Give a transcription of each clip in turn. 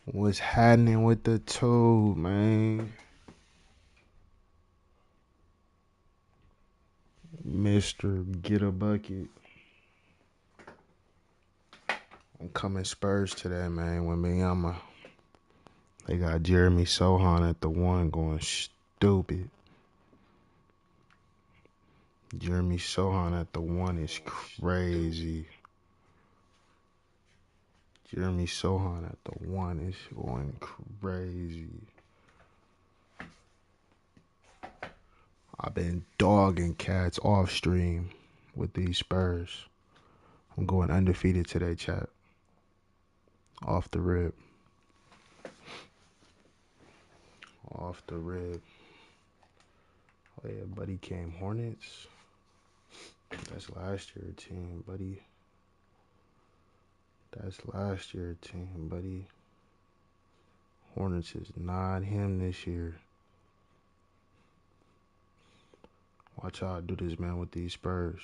What's happening with the two, man? Mr. Get a Bucket. I'm coming Spurs today, man. Wembanyama. They got Jeremy Sohan at the one going stupid. Jeremy Sohan at the one is crazy. Jeremy Sohan at the one is going crazy. I've been dogging cats off stream with these Spurs. I'm going undefeated today, chat. Off the rip. Off the rip. Oh yeah, buddy came Hornets. That's last year's team, buddy. That's last year's team, buddy. Hornets is not him this year. Watch how I do this, man, with these Spurs.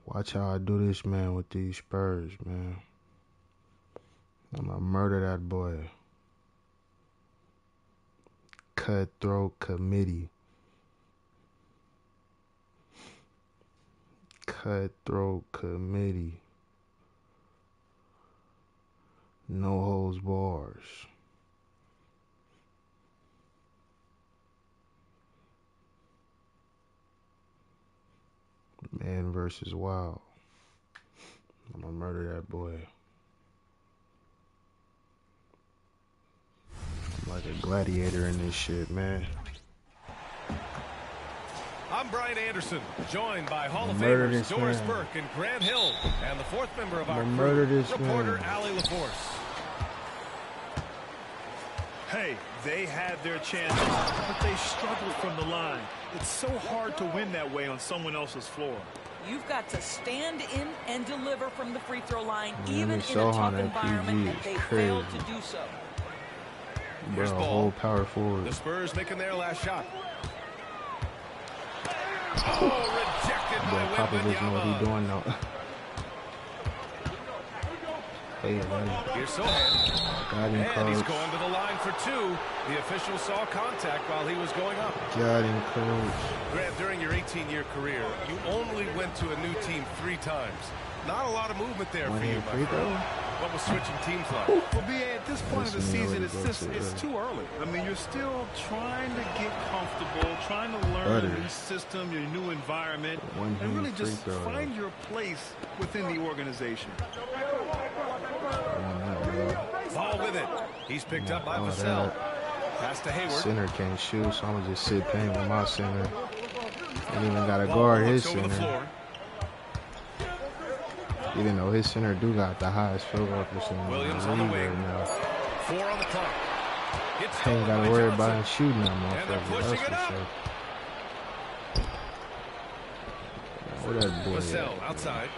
Watch how I do this, man, with these Spurs, man. I'm gonna murder that boy. Cutthroat committee. Cutthroat committee. No holds bars. Man versus Wild. I'm gonna murder that boy. I'm like a gladiator in this shit, man. I'm Brian Anderson, joined by Hall of Famers Doris Burke and Grant Hill, and the fourth member of our crew, reporter Allie LaForce. Hey, they had their chances, but they struggled from the line. It's so hard to win that way on someone else's floor. You've got to stand in and deliver from the free throw line, even in a tough environment, and they failed to do so. Here's a whole power forward. The Spurs making their last shot. Oh, rejected by Popovich know what he's doing now. Hey, here's Sohan. And he's going to the line for two. The official saw contact while he was going up. Got him, coach. Grant, during your 18-year career, you only went to a new team 3 times. Not a lot of movement there for you, my friend. What was switching teams like? Well, B.A., at this point of the season, it's too early. I mean, you're still trying to get comfortable, trying to learn a new system, your new environment, and really just find your place within the organization. Ball with it. He's picked up by Vassell. Pass to Hayward. Center can't shoot, so I'm going to just sit paint with my center. Ain't even got to guard his center. Even though his center do got the highest field goal percentage Williams in the on the league wing. right now. 4 on the clock. Ain't got to worry about him shooting that motherfucker. That's for sure. Where that boy Vassell at? outside.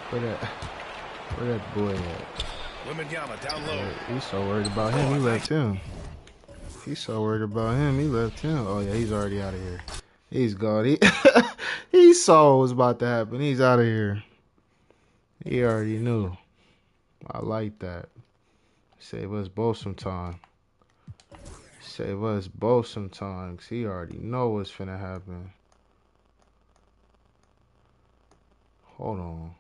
Where that boy at? Wembanyama down low. He's so worried about him, he left him. He's so worried about him, he left him. Oh yeah, he's already out of here. He's gone. He saw what was about to happen. He's out of here. He already knew. I like that. Save us both some time. Save us both some time, 'cause he already know what's finna happen. Hold on.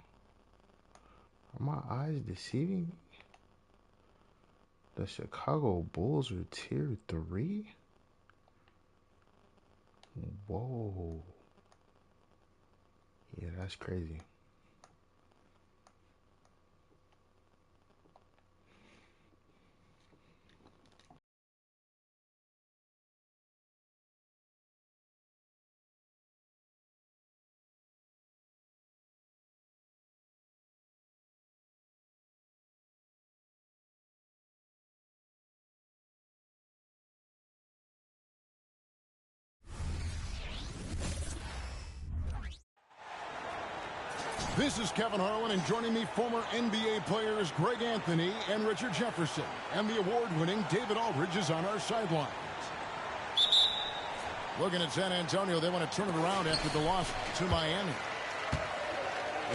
Are my eyes deceiving me? The Chicago Bulls are tier 3? Whoa. Yeah, that's crazy. This is Kevin Harlan, and joining me, former NBA players Greg Anthony and Richard Jefferson. And the award-winning David Aldridge is on our sidelines. Looking at San Antonio, they want to turn it around after the loss to Miami.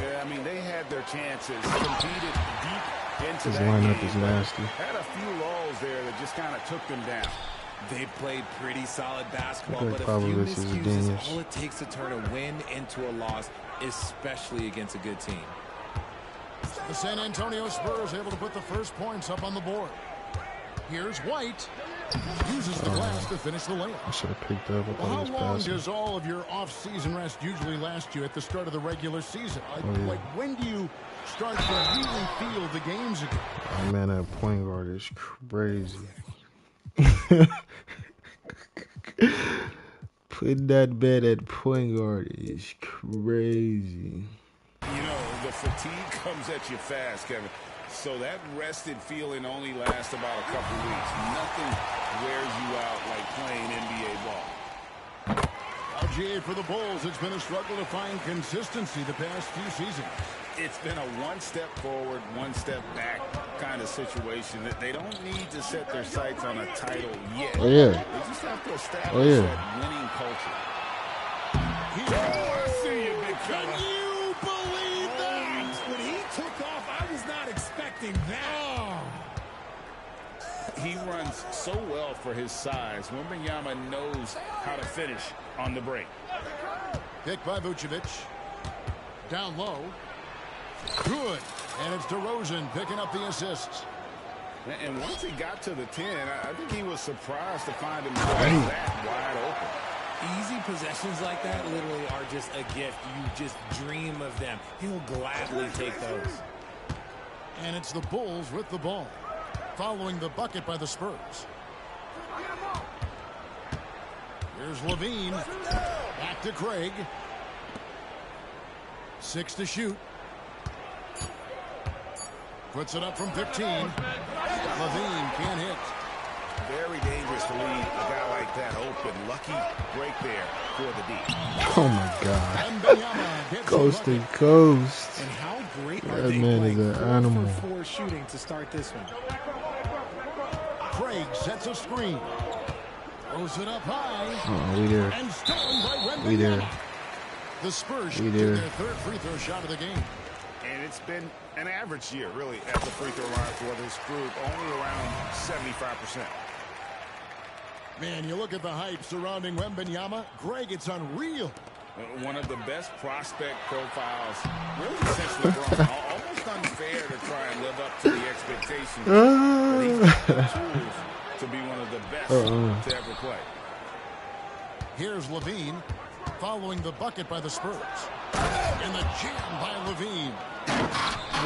Yeah, I mean, they had their chances, competed deep into His that lineup game, is nasty. Had a few lulls there that just kind of took them down. They played pretty solid basketball, Greg but a few Popovich is a miscues is genius. all it takes to turn a win into a loss, especially against a good team. The San Antonio Spurs able to put the first points up on the board. Here's White. Uses the glass to finish the layup. I should have picked up. Well, how long does all of your off-season rest usually last you at the start of the regular season? Like when do you start to really feel the games again? Oh, man, that point guard is crazy. Putting that bed at point guard is crazy. You know, the fatigue comes at you fast, Kevin. So that rested feeling only lasts about a couple weeks. Nothing wears you out like playing NBA ball. LGA for the Bulls, it's been a struggle to find consistency the past few seasons. It's been a one step forward, one step back kind of situation. That they don't need to set their sights on a title yet. Oh, yeah. They just have to establish that winning culture. I see you, big fella. Can you believe that? When he took off, I was not expecting that. He runs so well for his size. Wembanyama knows how to finish on the break. Pick by Vucevic. Down low. Good. And it's DeRozan picking up the assists. And once he got to the 10, I think he was surprised to find himself that wide open. Easy possessions like that literally are just a gift. You just dream of them. He'll gladly take those. And it's the Bulls with the ball, following the bucket by the Spurs. Here's Levine. Back to Craig. 6 to shoot. Puts it up from 15. Levine can't hit. Very dangerous to leave a guy like that open. Lucky break there for the D. Oh my God. Wembanyama gets Coast the to bucket. coast. And how great are That they man playing is an animal. 4 for 4 shooting to start this one. Craig sets a screen. Throws it up high. We there. And stolen by Wembanyama. We there. The Spurs shoot We to there. their third free throw shot of the game. And it's been an average year, really, at the free throw line for this group. Only around 75%. Man, you look at the hype surrounding Wembanyama. Greg, it's unreal. One of the best prospect profiles, really, since LeBron. Almost unfair to try and live up to the expectations. But he's got the tools to be one of the best to ever play. Here's Levine, following the bucket by the Spurs. And the jam by Levine.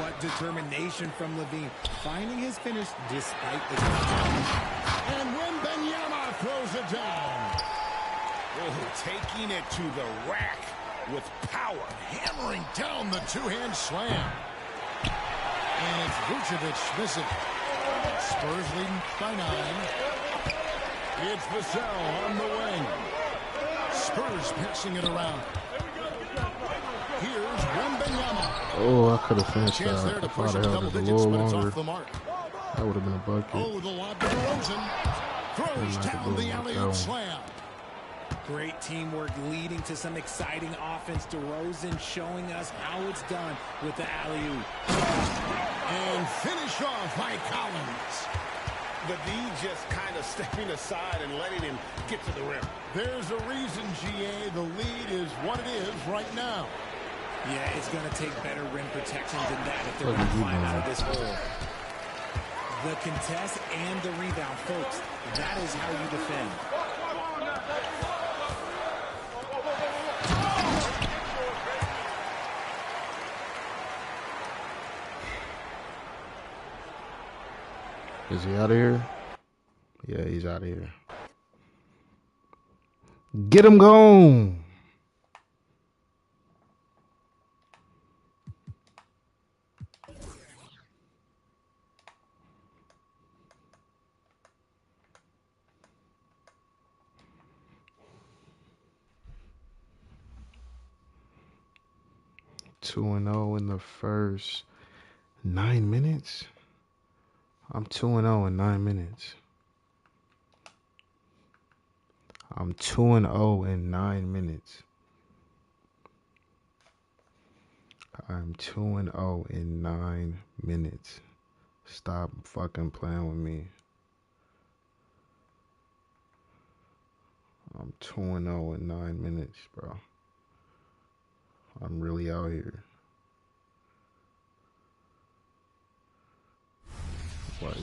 What determination from Levine, finding his finish despite the contact. And Wembanyama throws it down. Oh, taking it to the rack with power. Hammering down the two-hand slam. And it's Vucevic missing. Spurs leading by 9. It's Vassell on the wing. Spurs passing it around. Here's Wembanyama. Oh, I could have finished Chance that. there to I push thought I it held double it a digits, little but it's longer. off the mark. That would have been a bucket. Oh, the lob to DeRozan. Throws Not the down goal, the that alley-oop one. slam. Great teamwork leading to some exciting offense. DeRozan showing us how it's done with the alley-oop. And finish off by Collins. The D just kind of stepping aside and letting him get to the rim. There's a reason, GA, the lead is what it is right now. Yeah, it's going to take better rim protection than that if they're Look going at to you, climb out man. of this hole. The contest and the rebound, folks. That is how you defend. Is he out of here? Yeah, he's out of here. Get him gone. Two and 0 in the first 9 minutes. I'm 2-0 in 9 minutes. I'm 2-0 in 9 minutes. I'm 2-0 in 9 minutes. Stop fucking playing with me. I'm 2-0 in 9 minutes, bro. I'm really out here. Like,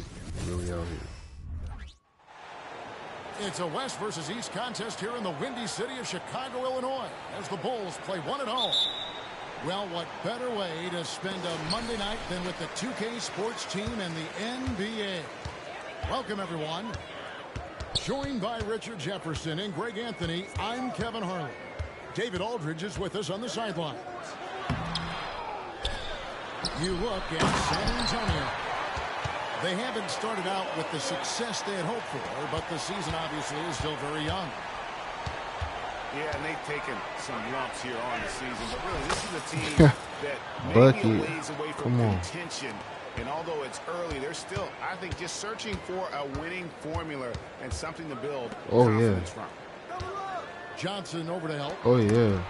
really out here. It's a West versus East contest here in the windy city of Chicago, Illinois, as the Bulls play one at home. Well, what better way to spend a Monday night than with the 2K Sports team and the NBA? Welcome, everyone. Joined by Richard Jefferson and Greg Anthony, I'm Kevin Harlan. David Aldridge is with us on the sidelines. You look at San Antonio. They haven't started out with the success they had hoped for, but the season obviously is still very young. Yeah, and they've taken some lumps here on the season, but really this is a team that maybe a ways away from contention. And although it's early, they're still, I think, just searching for a winning formula and something to build confidence from. Johnson over to help. Oh, yeah.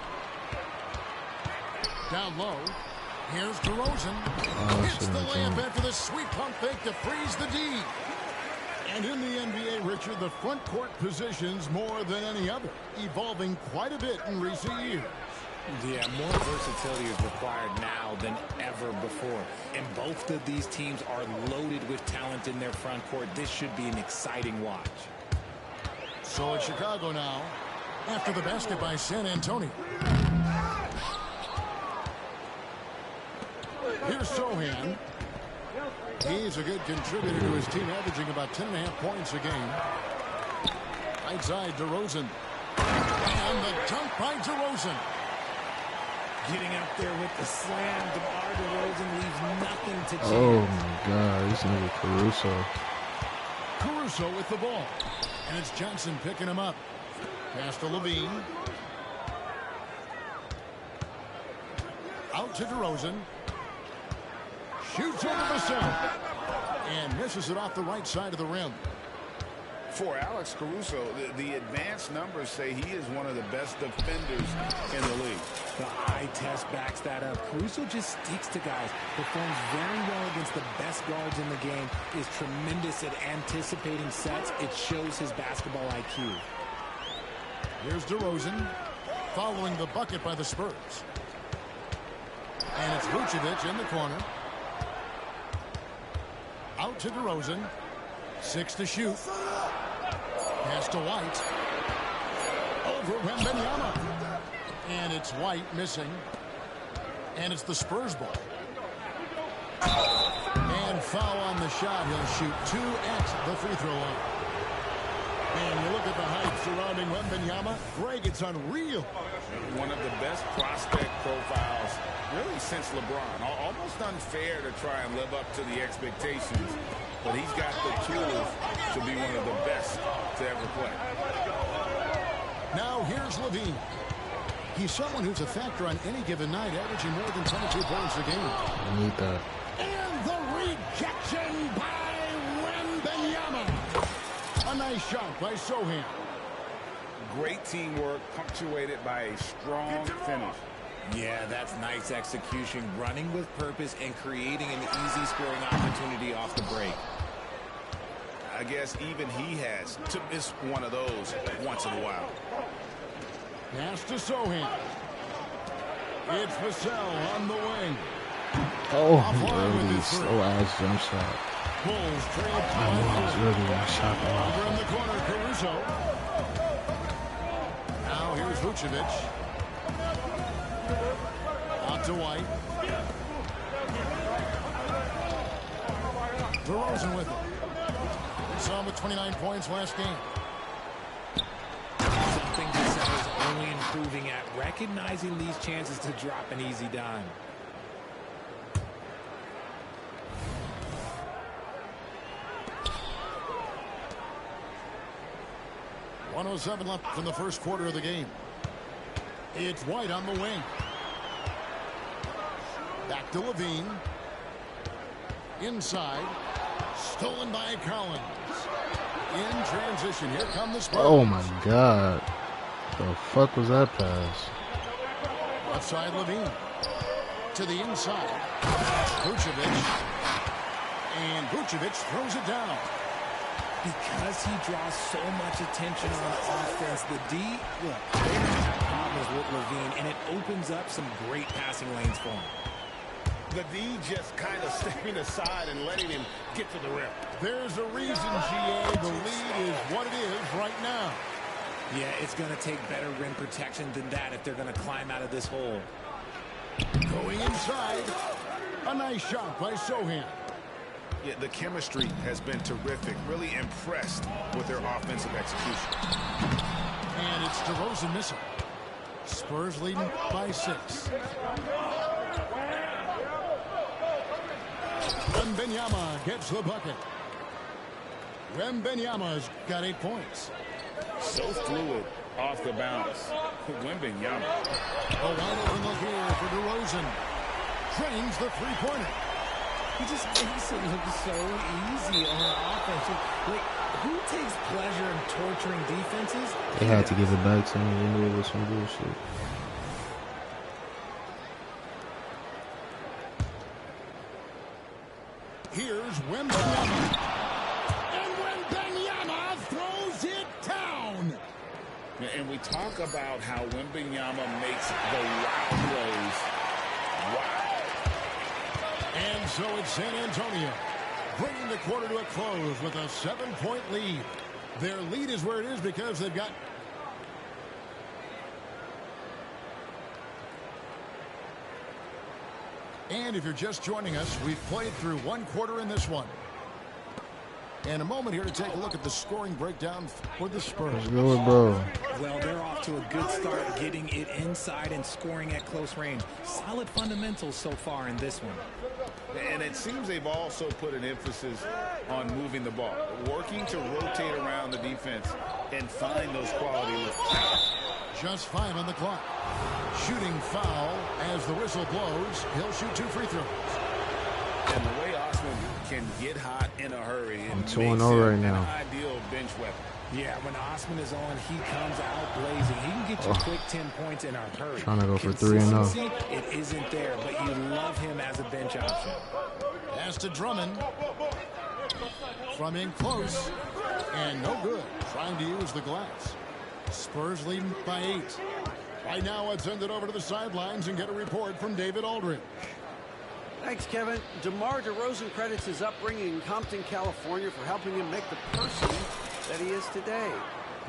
Down low. Here's DeRozan. Hits the layup after the sweet pump fake to freeze the D. And in the NBA, Richard, the front court positions more than any other, evolving quite a bit in recent years. Yeah, more versatility is required now than ever before. And both of these teams are loaded with talent in their front court. This should be an exciting watch. So it's Chicago now, after the basket by San Antonio. Here's Sohan. He's a good contributor to his team, averaging about 10.5 points a game. Right side, DeRozan. And the dunk by DeRozan. Getting up there with the slam. DeMar DeRozan leaves nothing to chance. Oh, my God. This nigga Caruso. Caruso with the ball. And it's Johnson picking him up. Pass to Levine. Out to DeRozan. Shoots over Vassell. And misses it off the right side of the rim. For Alex Caruso, the advanced numbers say he is one of the best defenders in the league. The eye test backs that up. Caruso just sticks to guys, performs very well against the best guards in the game, is tremendous at anticipating sets. It shows his basketball IQ. Here's DeRozan, following the bucket by the Spurs. And it's Vucevic in the corner. Out to DeRozan. 6 to shoot. Pass to White. Over Wembanyama. And it's White missing. And it's the Spurs ball. And foul on the shot. He'll shoot 2 at the free throw line. And you look at the hype surrounding Wembanyama. Greg, it's unreal. One of the best prospect profiles really since LeBron. Almost unfair to try and live up to the expectations, but he's got the tools to be one of the best to ever play. Now here's Levine. He's someone who's a factor on any given night, averaging more than 22 points a game. I need that. And the rejection by Wembanyama. A nice shot by Sohan. Great teamwork punctuated by a strong finish. Yeah, that's nice execution, running with purpose and creating an easy scoring opportunity off the break. I guess even he has to miss one of those once in a while. Pass to Sohan. It's Vassell on the wing. Oh, really slow-ass jump shot. Bulls trail really a shot. Over in the corner, Caruso. Now here's Vucevic. Out to White. DeRozan with it. We saw him with 29 points last game. Something Vassell is only improving at, recognizing these chances to drop an easy dime. .107 left from the first quarter of the game. It's White on the wing. Back to Levine. Inside. Stolen by Collins. In transition. Here come the Spurs. Oh, my God. The fuck was that pass? Left side, Levine. To the inside. Vucevic. And Vucevic throws it down. Because he draws so much attention on offense, the D, look, they don't have problems with Levine, and it opens up some great passing lanes for him. The D just kind of stepping aside and letting him get to the rim. There's a reason, GA. The lead is what it is right now. Yeah, it's going to take better rim protection than that if they're going to climb out of this hole. Going inside. A nice shot by Sohan. Yeah, the chemistry has been terrific. Really impressed with their offensive execution. And it's DeRozan missing. Spurs leading by 6. Wembanyama gets the bucket. Wembanyama's got 8 points. So fluid off the bounce. Wembanyama. A wide open look here for DeRozan. Drains the three-pointer. He just makes it look so easy on offense. Like, who takes pleasure in torturing defenses? They had to give it back to him. They knew it was some bullshit. Here's Wembanyama. And Wembanyama throws it down. And we talk about how Wembanyama makes the wow plays. Wow. And so it's San Antonio bringing the quarter to a close with a 7-point lead. Their lead is where it is because they've got... And if you're just joining us, we've played through 1 quarter in this one. And a moment here to take a look at the scoring breakdown for the Spurs. Let's go, bro. Well, they're off to a good start getting it inside and scoring at close range. Solid fundamentals so far in this one. And it seems they've also put an emphasis on moving the ball, working to rotate around the defense and find those quality looks. Just 5 on the clock. Shooting foul as the whistle blows. He'll shoot 2 free throws. And the way Osman can get hot in a hurry. I'm 2-0 right now. Ideal bench weapon. Yeah, when Osman is on, he comes out blazing. He can get you quick 10 points in a hurry. Trying to go for 3-0. It isn't there, but you love him as a bench option. Pass to Drummond. From in close. And no good. Trying to use the glass. Spurs leading by 8. Right now, let's send it over to the sidelines and get a report from David Aldridge. Thanks, Kevin. DeMar DeRozan credits his upbringing in Compton, California for helping him make the person that he is today.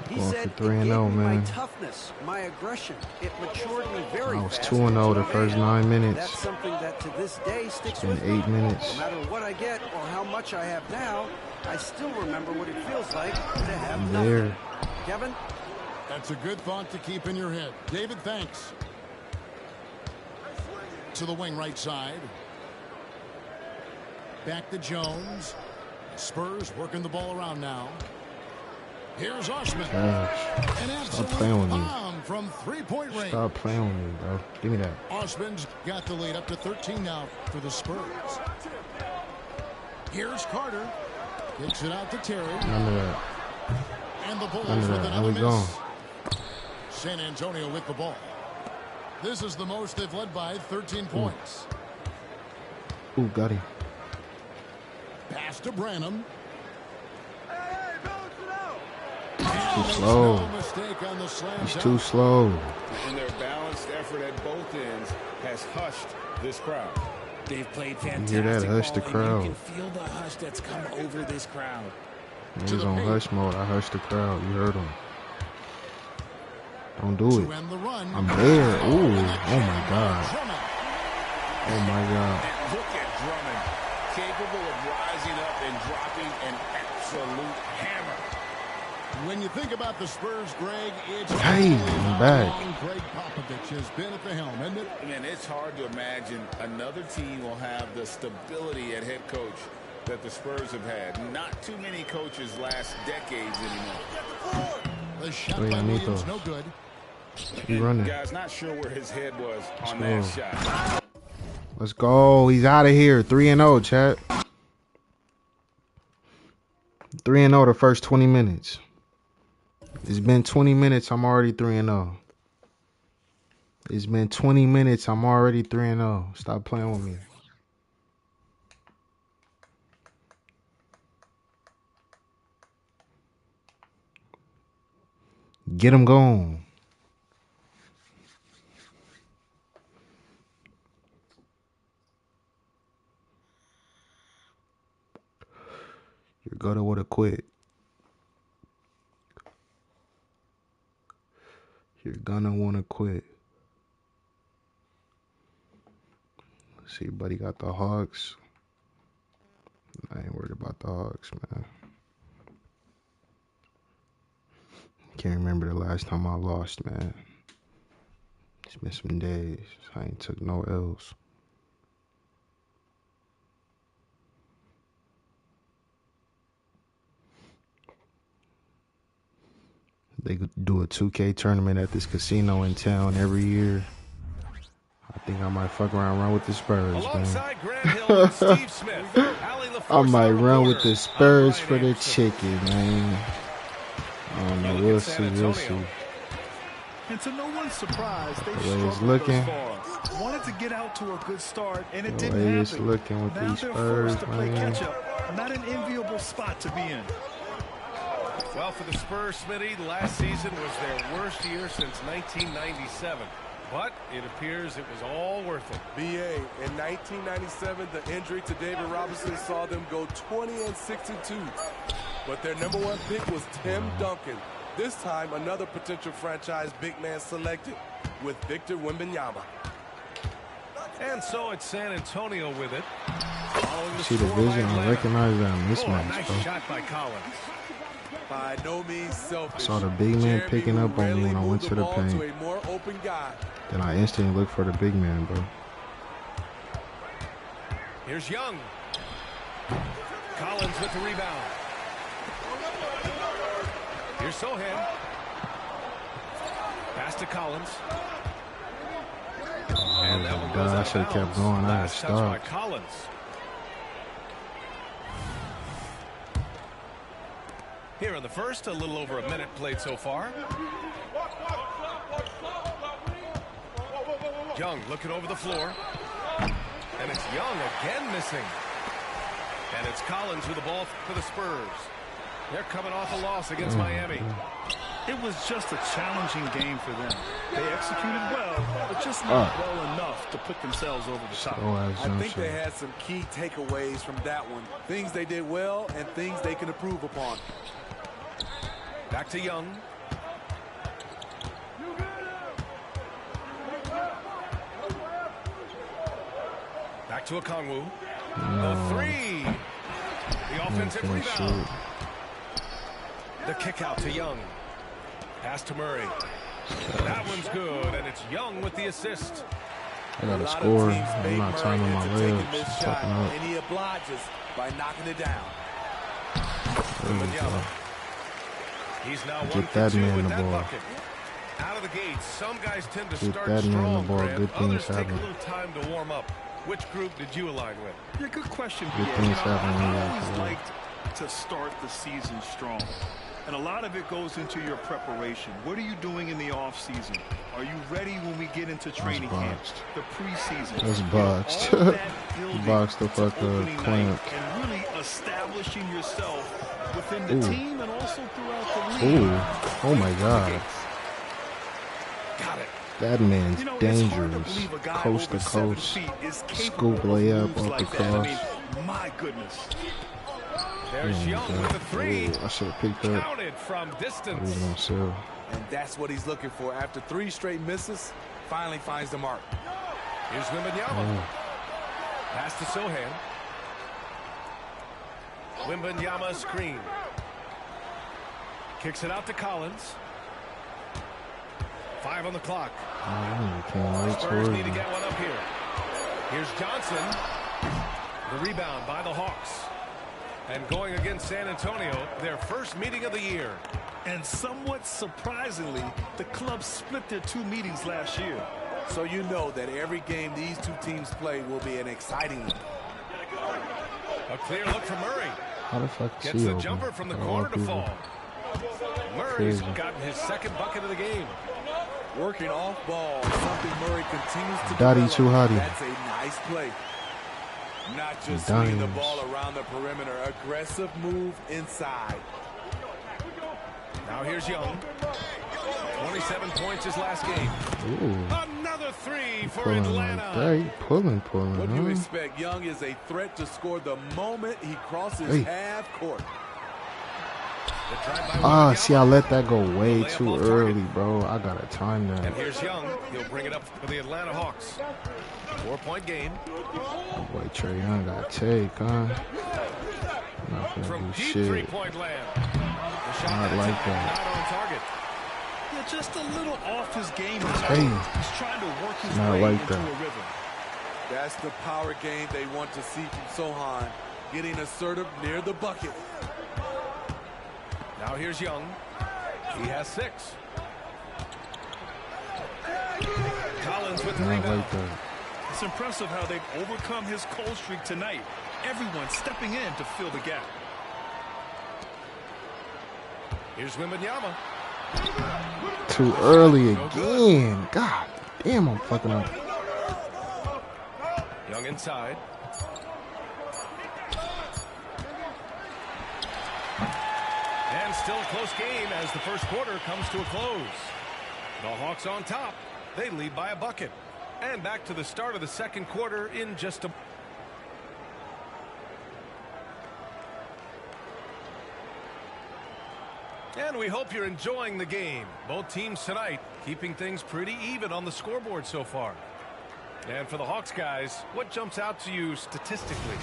He said, it gave me my toughness, my aggression. It matured me very fast. I was 2-0 the first 9 minutes. That's something that to this day sticks in with 8 me. minutes. No matter what I get or how much I have now, I still remember what it feels like to have nothing. There. Kevin? That's a good thought to keep in your head. David, thanks. To the wing right side. Back to Jones. Spurs working the ball around now. Here's Osman. Stop playing with me. From 3-point range. Stop playing with me, bro. Give me that. Osman's got the lead up to 13 now for the Spurs. Here's Carter. Kicks it out to Terry. None of that. And the Bulls None of with that. another How we miss. going? San Antonio with the ball. This is the most they've led by 13 points. Ooh, got him. Pass to Branham. Too slow. No mistake on the slam. He's too slow. And their balanced effort at both ends has hushed this crowd. They've played fantastic. You hear that? Hush the crowd. You can feel the hush that's come over this crowd. He's on hush mode. I hushed the crowd. You heard him. Don't do it. I'm there. Ooh. Oh my God. Oh my God. And look at Drummond, capable of rising up and dropping an absolute hammer. When you think about the Spurs, Greg, it's hey, I'm back. Greg Popovich has been at the helm, isn't it? Man, it's hard to imagine another team will have the stability at head coach that the Spurs have had. Not too many coaches last decades anymore. The shot by Williams, no good. He's running. Guys, not sure where his head was on that shot. Let's go. He's out of here. 3-0, chat. 3-0 the first 20 minutes. It's been 20 minutes. I'm already 3-0. It's been 20 minutes. I'm already 3-0. Stop playing with me. Get him going. You're gonna want to quit. You're gonna want to quit. See, buddy got the Hawks. I ain't worried about the Hawks, man. Can't remember the last time I lost, man. It's been some days. I ain't took no L's. They do a 2K tournament at this casino in town every year. I think I might fuck around run with the Spurs, man. I might run with the Spurs for the chicken, man. I don't know. We'll see. We'll see. And to no one's surprise, they the way it's looking. Wanted to get out to a good start, and it didn't happen. The way it's happen. looking with these Spurs, man. Not an enviable spot to be in. Well, for the Spurs, Smitty, last season was their worst year since 1997. But it appears it was all worth it. BA, in 1997, the injury to David Robinson saw them go 20-62. But their #1 pick was Tim Duncan. This time, another potential franchise big man selected with Victor Wembanyama. And so it's San Antonio with it. See the vision, I recognize that mismatch, nice bro. shot by Collins. By no means selfish. I saw the big man picking up on me when I went to the paint. Then I instantly looked for the big man, bro. Here's Young. Collins with the rebound. Here's Sohan. Pass to Collins. And that one goes I should have kept going. I had stopped. Collins. Here in the first, a little over a minute played so far. Young looking over the floor. And it's Young again missing. And it's Collins with the ball for the Spurs. They're coming off a loss against Miami. It was just a challenging game for them. They executed well, but just not well enough to put themselves over the top. I think they had some key takeaways from that one. Things they did well and things they can improve upon. Back to Young. Back to Okongwu. The three. The offensive rebound. The kick out to Young. Pass to Murray. That one's good, and it's Young with the assist. I gotta score. I'm not timing my legs. And he obliges by knocking it down. He's now Get that man the ball. Out of the gate, some guys tend to Get start that man strong, the ball. Grant. Good things Others take happen. a little time to warm up. Which group did you align with? Yeah, good question. Good things happen when I you always liked to start the season strong. And a lot of it goes into your preparation. What are you doing in the off season? Are you ready when we get into training camp? The preseason. That's boxed. Boxed the fuck up. Clamp. And really establishing yourself within the team and also throughout the league. Ooh. Oh my God. Got it. That man's dangerous. Coast to coast. Scoop layup off the cross. My goodness. There's Young with the three. Ooh, I should have picked up. Counted from distance. He was gonna sell. And that's what he's looking for. After 3 straight misses, finally finds the mark. Here's Wembanyama. Pass to Sohan. Wembanyama screen. Kicks it out to Collins. 5 on the clock. Spurs need to get one up here. Here's Johnson. The rebound by the Hawks. And going against San Antonio, their first meeting of the year. And somewhat surprisingly, the club split their 2 meetings last year. So you know that every game these 2 teams play will be an exciting one. A clear look from Murray. How the fuck Gets the jumper from the corner to fall. Murray's gotten his 2nd bucket of the game. Working off ball, something Murray continues to Daddy develop. too hotty. That's a nice play. Not just swinging the ball around the perimeter. Aggressive move inside. Now here's Young. 27 points his last game. Ooh. Another three for Pulling Atlanta. like that. He pulling. What do you expect? Young is a threat to score the moment he crosses half court. Ah, see, I let that go way too early, bro. I gotta time that. And here's Young. He'll bring it up for the Atlanta Hawks. 4-point game. Oh boy, Trae Young got take, huh? Not gonna From do deep shit. three-point land. The shot Not like that. Not on target. Yeah, just a little off his game. Hey. He's trying to work his Not way like into that. a rhythm. That's the power game they want to see from Sohan. Getting assertive near the bucket. Now here's Young. He has 6. Collins with the Not rebound. like that. It's impressive how they've overcome his cold streak tonight. Everyone stepping in to fill the gap. Here's Wembanyama. Too early again. God damn, I'm fucking up. Young inside. And still a close game as the first quarter comes to a close. The Hawks on top. They lead by a bucket. And back to the start of the second quarter in just a... And we hope you're enjoying the game. Both teams tonight keeping things pretty even on the scoreboard so far. And for the Hawks guys, what jumps out to you statistically?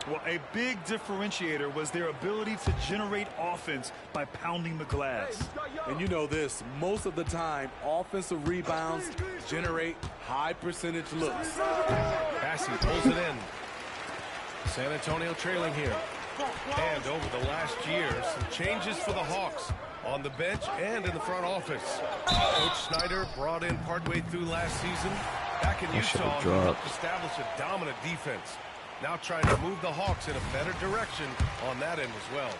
Well, a big differentiator was their ability to generate offense by pounding the glass. And you know this, most of the time, offensive rebounds generate high percentage looks. Passy pulls it in. San Antonio trailing here. And over the last year, some changes for the Hawks on the bench and in the front office. Coach Snyder brought in partway through last season. Back in Utah, he helped establish a dominant defense. Now trying to move the Hawks in a better direction on that end as well.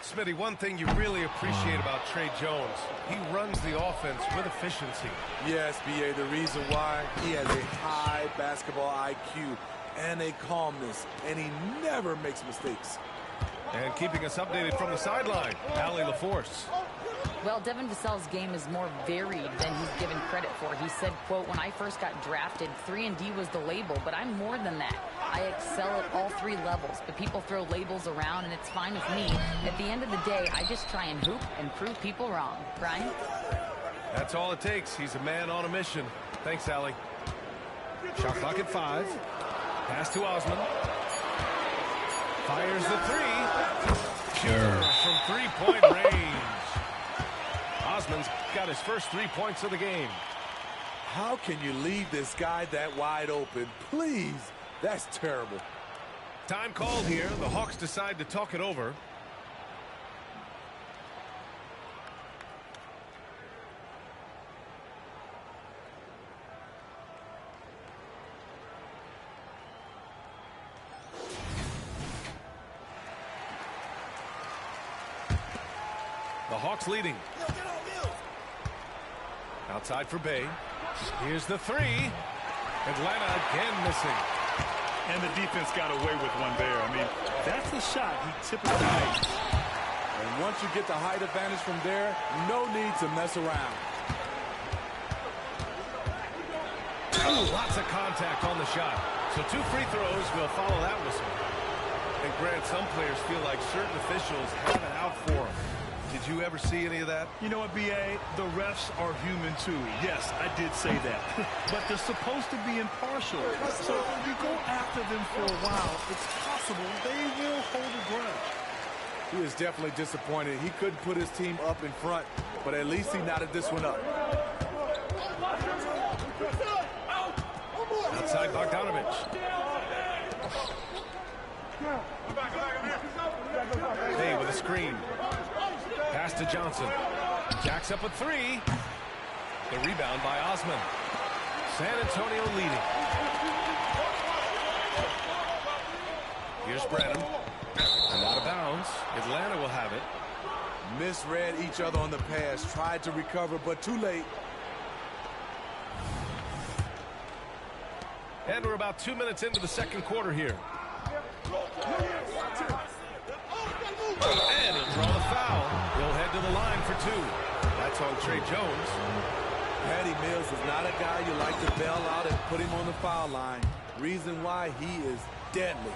Smitty, one thing you really appreciate about Tre Jones, he runs the offense with efficiency. Yes, B.A., the reason why, he has a high basketball IQ and a calmness, and he never makes mistakes. And keeping us updated from the sideline, Allie LaForce. Well, Devin Vassell's game is more varied than he's given credit for. He said, quote, when I first got drafted, 3-and-D was the label, but I'm more than that. I excel at all 3 levels, but people throw labels around, and it's fine with me. At the end of the day, I just try and hoop and prove people wrong. Brian? That's all it takes. He's a man on a mission. Thanks, Allie. Shot clock at 5. Pass to Osman. Fires the 3. Pure from 3-point range. Osman's got his first 3 points of the game. How can you leave this guy that wide open? Please, that's terrible. Time called here. The Hawks decide to talk it over. The Hawks leading. Outside for Bay. Here's the 3. Atlanta again missing. And the defense got away with one there. I mean, that's the shot he typically makes. And once you get the height advantage from there, no need to mess around. Ooh, lots of contact on the shot. So 2 free throws will follow that whistle. And Grant, some players feel like certain officials have it out for them. Did you ever see any of that? You know what, B.A.? The refs are human, too. Yes, I did say that. But they're supposed to be impartial. So if you go after them for a while, it's possible they will hold a grudge. He is definitely disappointed. He couldn't put his team up in front, but at least he knotted this one up. Outside Bogdanovich. Hey, with a screen. Pass to Johnson. Jacks up a 3. The rebound by Osman. San Antonio leading. Here's Brennan. And out of bounds. Atlanta will have it. Misread each other on the pass. Tried to recover, but too late. And we're about 2 minutes into the second quarter here. And he'll draw the foul. He'll head to the line for 2. That's on Trey Jones. Patty Mills is not a guy you like to bail out and put him on the foul line. Reason why, he is deadly.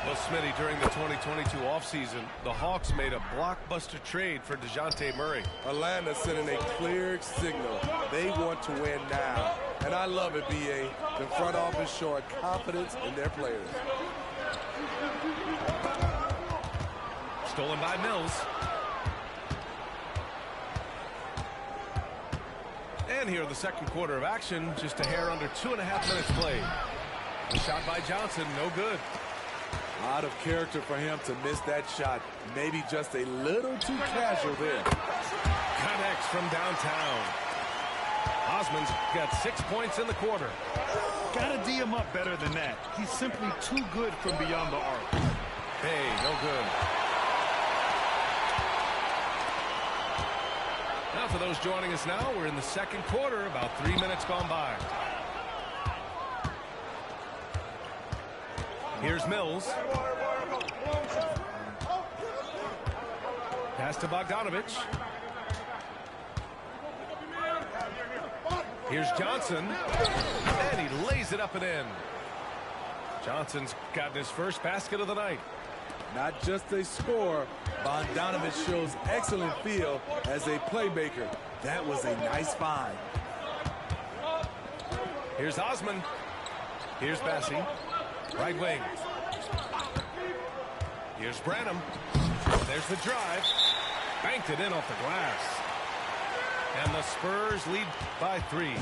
Well, Smitty, during the 2022 offseason, the Hawks made a blockbuster trade for DeJounte Murray. Atlanta sending a clear signal. They want to win now. And I love it, B.A. The front office showing confidence in their players. Stolen by Mills. And here in the second quarter of action, just a hair under 2.5 minutes played. The shot by Johnson, no good. Out of character for him to miss that shot. Maybe just a little too casual there. Connects from downtown. Osman's got 6 points in the quarter. Gotta D him up better than that. He's simply too good from beyond the arc. Hey, no good. Now for those joining us now, we're in the second quarter, about 3 minutes gone by. Here's Mills. Pass to Bogdanovich. Here's Johnson. And he lays it up and in. Johnson's gotten his first basket of the night. Not just a scorer, Bogdanovich shows excellent feel as a playmaker. That was a nice find. Here's Osman. Here's Bassie. Right wing. Here's Branham. There's the drive. Banked it in off the glass. And the Spurs lead by 3.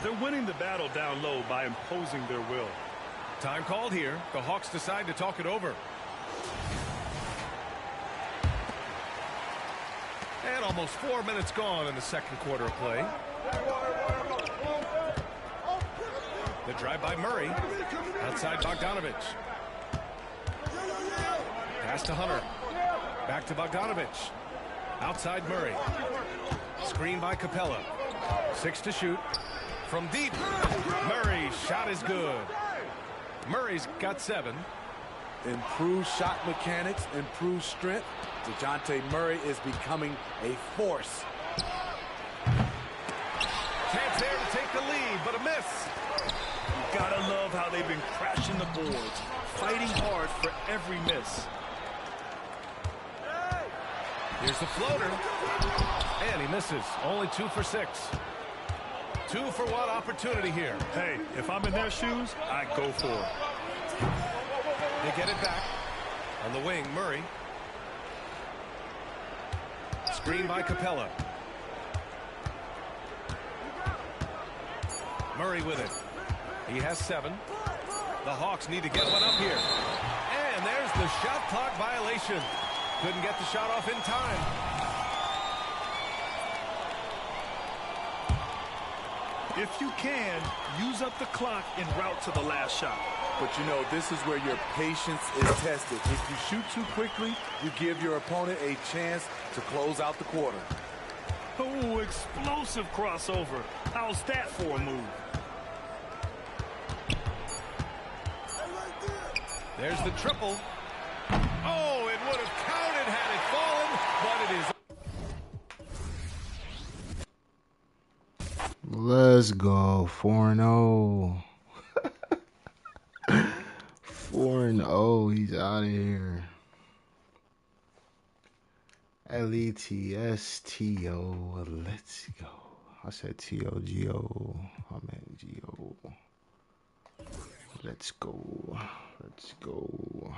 They're winning the battle down low by imposing their will. Time called here. The Hawks decide to talk it over. And almost 4 minutes gone in the second quarter of play. The drive by Murray. Outside Bogdanovich. Pass to Hunter. Back to Bogdanovich. Outside Murray. Screen by Capella. 6 to shoot. From deep. Murray's shot is good. Murray's got 7. Improved shot mechanics, improved strength. DeJounte Murray is becoming a force. Chance there to take the lead, but a miss. You gotta love how they've been crashing the boards, fighting hard for every miss. Here's the floater. And he misses. Only 2 for 6. 2 for 1 opportunity here. Hey, if I'm in their shoes, I'd go for it. They get it back. On the wing, Murray. Screen by Capella. Murray with it. He has 7. The Hawks need to get one up here. And there's the shot clock violation. Couldn't get the shot off in time. If you can, use up the clock en route to the last shot. But you know, this is where your patience is tested. If you shoot too quickly, you give your opponent a chance to close out the quarter. Oh, explosive crossover. How's that for a move? There's the triple. Oh, it would have counted had it fallen, but it is. Let's go. 4-0. 4-0. He's out of here. L-E-T-S-T-O. Let's go. I said T-O-G-O. I meant G-O. Let's go. Let's go.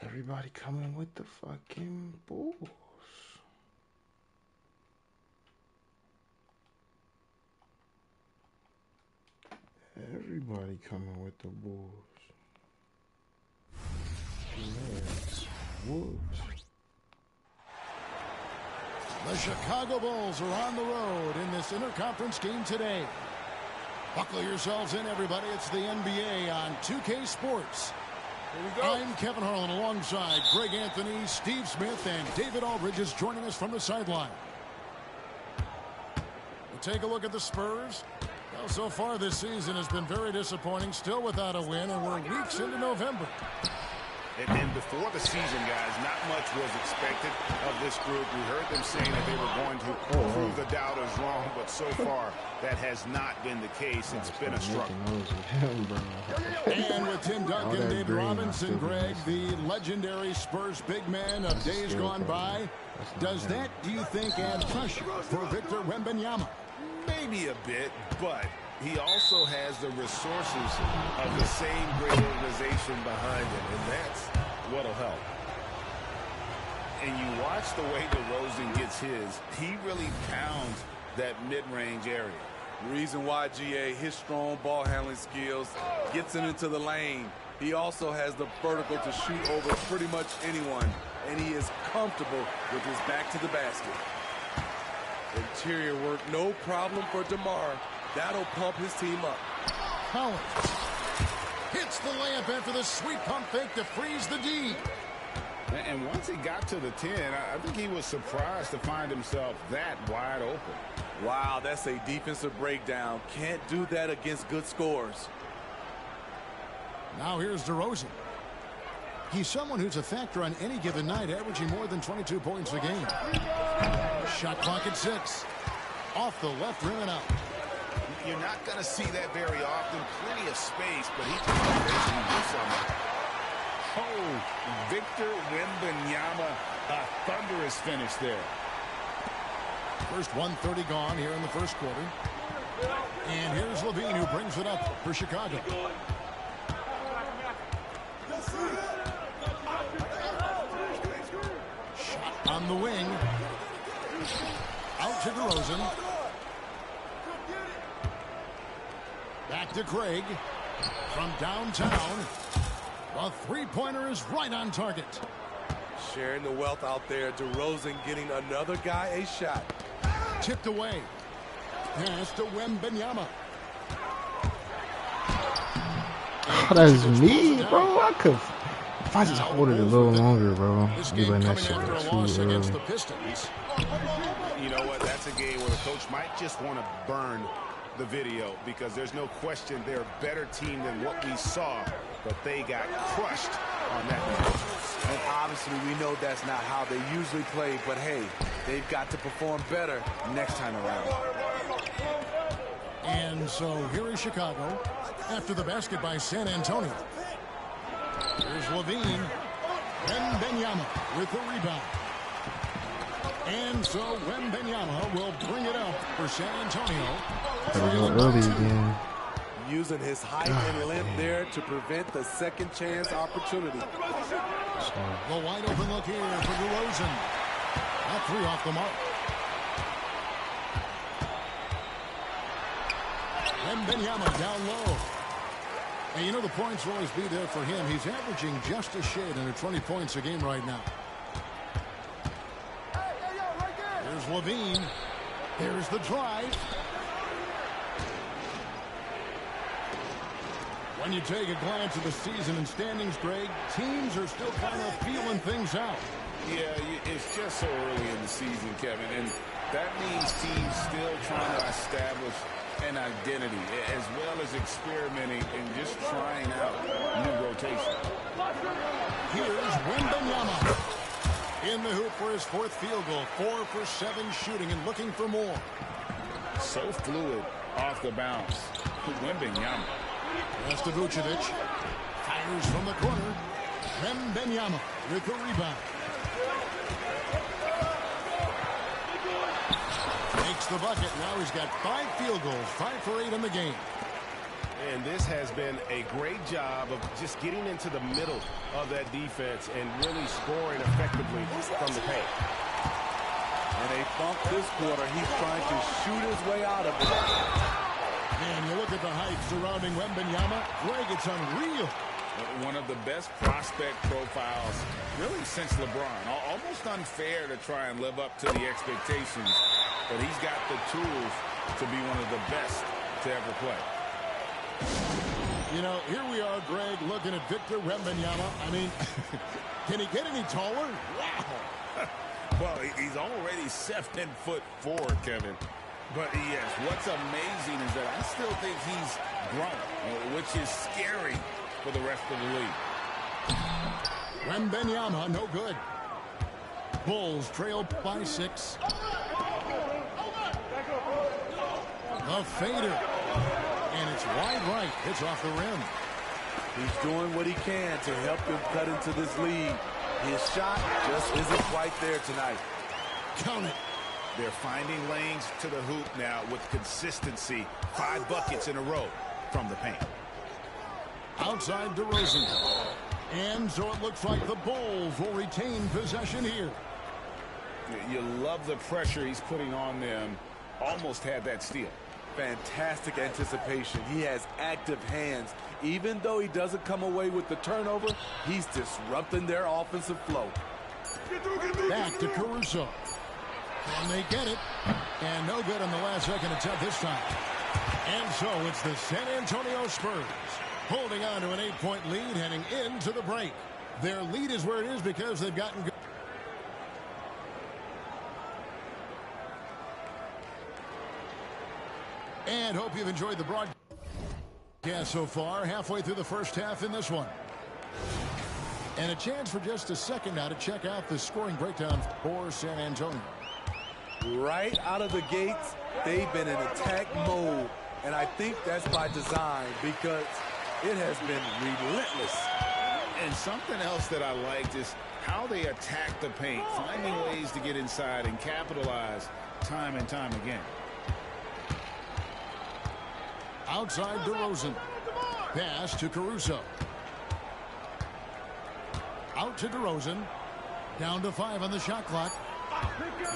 Everybody coming with the fucking Bulls. Everybody. Nobody coming with the Bulls. Yes. Whoops. The Chicago Bulls are on the road in this interconference game today. Buckle yourselves in, everybody. It's the NBA on 2K Sports. Here we go. I'm Kevin Harlan alongside Greg Anthony, Steve Smith, and David Aldridge is joining us from the sideline. We'll take a look at the Spurs. Well, so far this season has been very disappointing, still without a win, and we're weeks into November. And before the season, guys, not much was expected of this group. We heard them saying that they were going to prove the doubters wrong, but so far that has not been the case. It's been a struggle. And with Tim Duncan, David Robinson, Greg, the legendary Spurs big man of days gone by, does that, do you think, add pressure for Victor Wembanyama? Maybe a bit, but he also has the resources of the same great organization behind him, and that's what'll help. And you watch the way DeRozan gets his, he really pounds that mid-range area. Reason why, GA, his strong ball handling skills gets him into the lane. He also has the vertical to shoot over pretty much anyone, and he is comfortable with his back to the basket. Interior work, no problem for DeMar. That'll pump his team up. Collins hits the layup after the sweet pump fake to freeze the D. And once he got to the 10, I think he was surprised to find himself that wide open. Wow, that's a defensive breakdown. Can't do that against good scores. Now here's DeRozan. He's someone who's a factor on any given night, averaging more than 22 points a game. Shot clock at 6. Off the left rim and out. You're not going to see that very often. Plenty of space, but he can basically do something. Oh, Victor Wembanyama, a thunderous finish there. First 1:30 gone here in the first quarter. And here's Levine, who brings it up for Chicago. Shot on the wing. Out to DeRozan. Back to Craig. From downtown. The three-pointer is right on target. Sharing the wealth out there. DeRozan getting another guy a shot. Tipped away. Pass to Wembanyama. Oh, that's me, bro. I could. If I just hold it a little longer, bro. You letting that shit go too early. You know what? That's a game where the coach might just want to burn the video, because there's no question they're a better team than what we saw, but they got crushed on that night. And obviously we know that's not how they usually play, but hey, they've got to perform better next time around. And so here is Chicago after the basket by San Antonio. Here's Levine. Wembanyama with the rebound. And so Wembanyama will bring it up for San Antonio. Gotta go early again. Using his height and length there to prevent the second chance opportunity. The wide open look here for DeRozan. That three off the mark. Wembanyama down low. And you know the points will always be there for him. He's averaging just a shade under 20 points a game right now. Here's Levine. Here's the drive. When you take a glance at the season and standings, Greg, teams are still kind of feeling things out. Yeah, it's just so early in the season, Kevin, and that means teams still trying to establish an identity, as well as experimenting and just trying out new rotation. Here's Wembanyama. In the hoop for his fourth field goal. 4 for 7 shooting and looking for more. So fluid off the bounce. Wembanyama. Pass to Vucevic. Fires from the corner. Wembanyama with the rebound. Makes the bucket. Now he's got 5 field goals. 5 for 8 in the game. And this has been a great job of just getting into the middle of that defense and really scoring effectively from the paint. And they bumped this quarter. He's trying to shoot his way out of it. And you look at the hype surrounding Wembanyama. Greg, it's unreal. One of the best prospect profiles really since LeBron. Almost unfair to try and live up to the expectations, but he's got the tools to be one of the best to ever play. You know, here we are, Greg, looking at Victor Wembanyama. I mean, can he get any taller? Wow. Well, he's already 7'4", Kevin. But, yes, what's amazing is that I still think he's grown, which is scary for the rest of the league. Wembanyama, no good. Bulls trail by 6. A fader. And it's wide right. It's off the rim. He's doing what he can to help them cut into this lead. His shot just isn't quite there tonight. Count it. They're finding lanes to the hoop now with consistency. 5 buckets in a row from the paint. Outside DeRozan. And so it looks like the Bulls will retain possession here. You love the pressure he's putting on them. Almost had that steal. Fantastic anticipation. He has active hands. Even though he doesn't come away with the turnover, he's disrupting their offensive flow. Back to Caruso. And they get it. And no good on the last second attempt this time. And so it's the San Antonio Spurs holding on to an 8-point lead heading into the break. Their lead is where it is because they've gotten good. And hope you've enjoyed the broadcast so far. Halfway through the first half in this one. And a chance for just a second now to check out the scoring breakdown for San Antonio. Right out of the gates, they've been in attack mode. And I think that's by design because it has been relentless. And something else that I liked is how they attack the paint, finding ways to get inside and capitalize time and time again. Outside DeRozan. Pass to Caruso. Out to DeRozan. Down to 5 on the shot clock.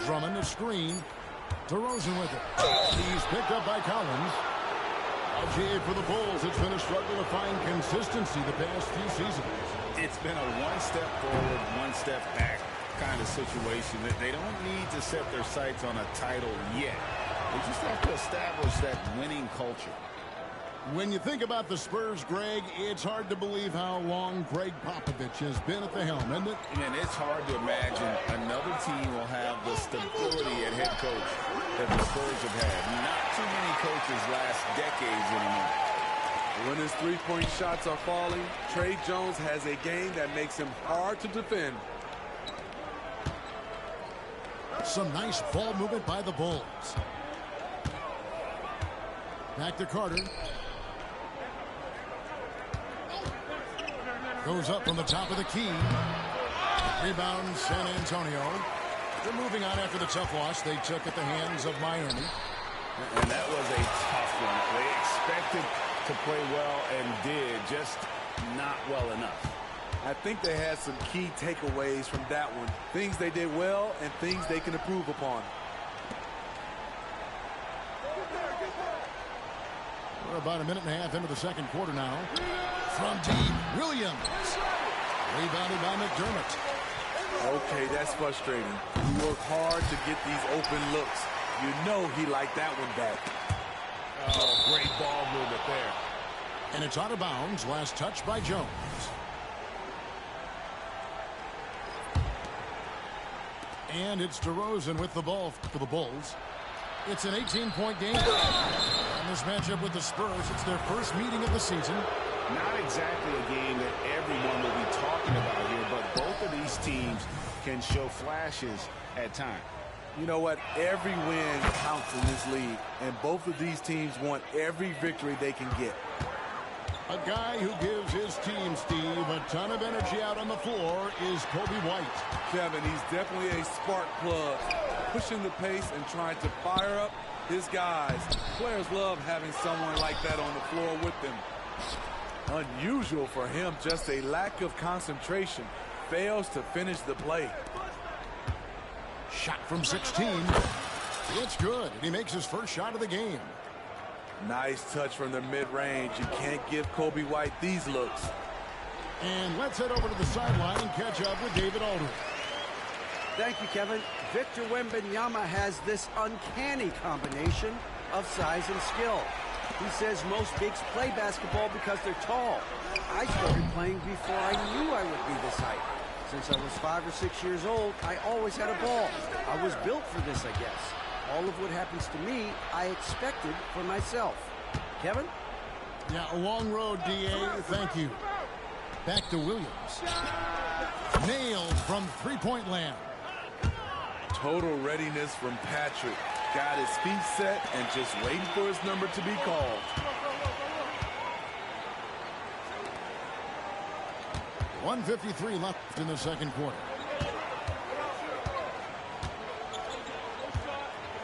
Drummond a screen. DeRozan with it. He's picked up by Collins. LGA for the Bulls. It's been a struggle to find consistency the past few seasons. It's been a one step forward, one step back kind of situation. That they don't need to set their sights on a title yet. They just have to establish that winning culture. When you think about the Spurs, Greg, it's hard to believe how long Greg Popovich has been at the helm, isn't it? And it's hard to imagine another team will have the stability at head coach that the Spurs have had. Not too many coaches last decades anymore. When his three-point shots are falling, Trey Jones has a game that makes him hard to defend. Some nice ball movement by the Bulls. Back to Carter. Goes up from the top of the key. Rebound San Antonio. They're moving on after the tough loss they took at the hands of Miami. And that was a tough one. They expected to play well and did, just not well enough. I think they had some key takeaways from that one. Things they did well and things they can improve upon. We're about a minute and a half into the second quarter now. From deep, Williams. Rebounded by McDermott. Okay, that's frustrating. You work hard to get these open looks. You know he liked that one back. Oh, great ball movement there. And it's out of bounds. Last touch by Jones. And it's DeRozan with the ball for the Bulls. It's an 18-point game. In this matchup with the Spurs, it's their first meeting of the season. Not exactly a game that everyone will be talking about here, but both of these teams can show flashes at times. You know what? Every win counts in this league, and both of these teams want every victory they can get. A guy who gives his team, Steve, a ton of energy out on the floor is Kobe White. Kevin, he's definitely a spark plug, pushing the pace and trying to fire up his guys. Players love having someone like that on the floor with them. Unusual for him, just a lack of concentration. Fails to finish the play. Shot from 16. It's good, and he makes his first shot of the game. Nice touch from the mid-range. You can't give Kobe White these looks. And let's head over to the sideline and catch up with David Aldridge. Thank you, Kevin. Victor Wembanyama has this uncanny combination of size and skill. He says most bigs play basketball because they're tall. I started playing before I knew I would be this height. Since I was 5 or 6 years old, I always had a ball. I was built for this, I guess. All of what happens to me, I expected for myself. Kevin? Yeah, a long road, D.A. Thank you. Back to Williams. Nailed from three-point land. Total readiness from Patrick. Got his feet set and just waiting for his number to be called. .153 left in the second quarter.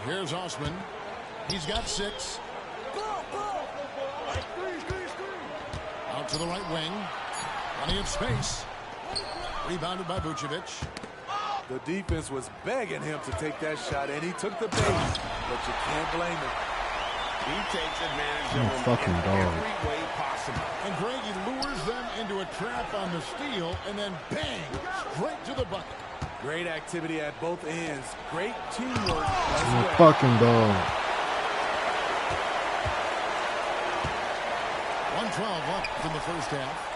Here's Osman. He's got 6. Out to the right wing. Plenty of space. Rebounded by Vucevic. The defense was begging him to take that shot, and he took the bait, but you can't blame him. He takes advantage of him in every way possible. And Greg, he lures them into a trap on the steal, and then bang, straight to the bucket. Great activity at both ends. Great teamwork. Fucking dog. 112 left in the first half.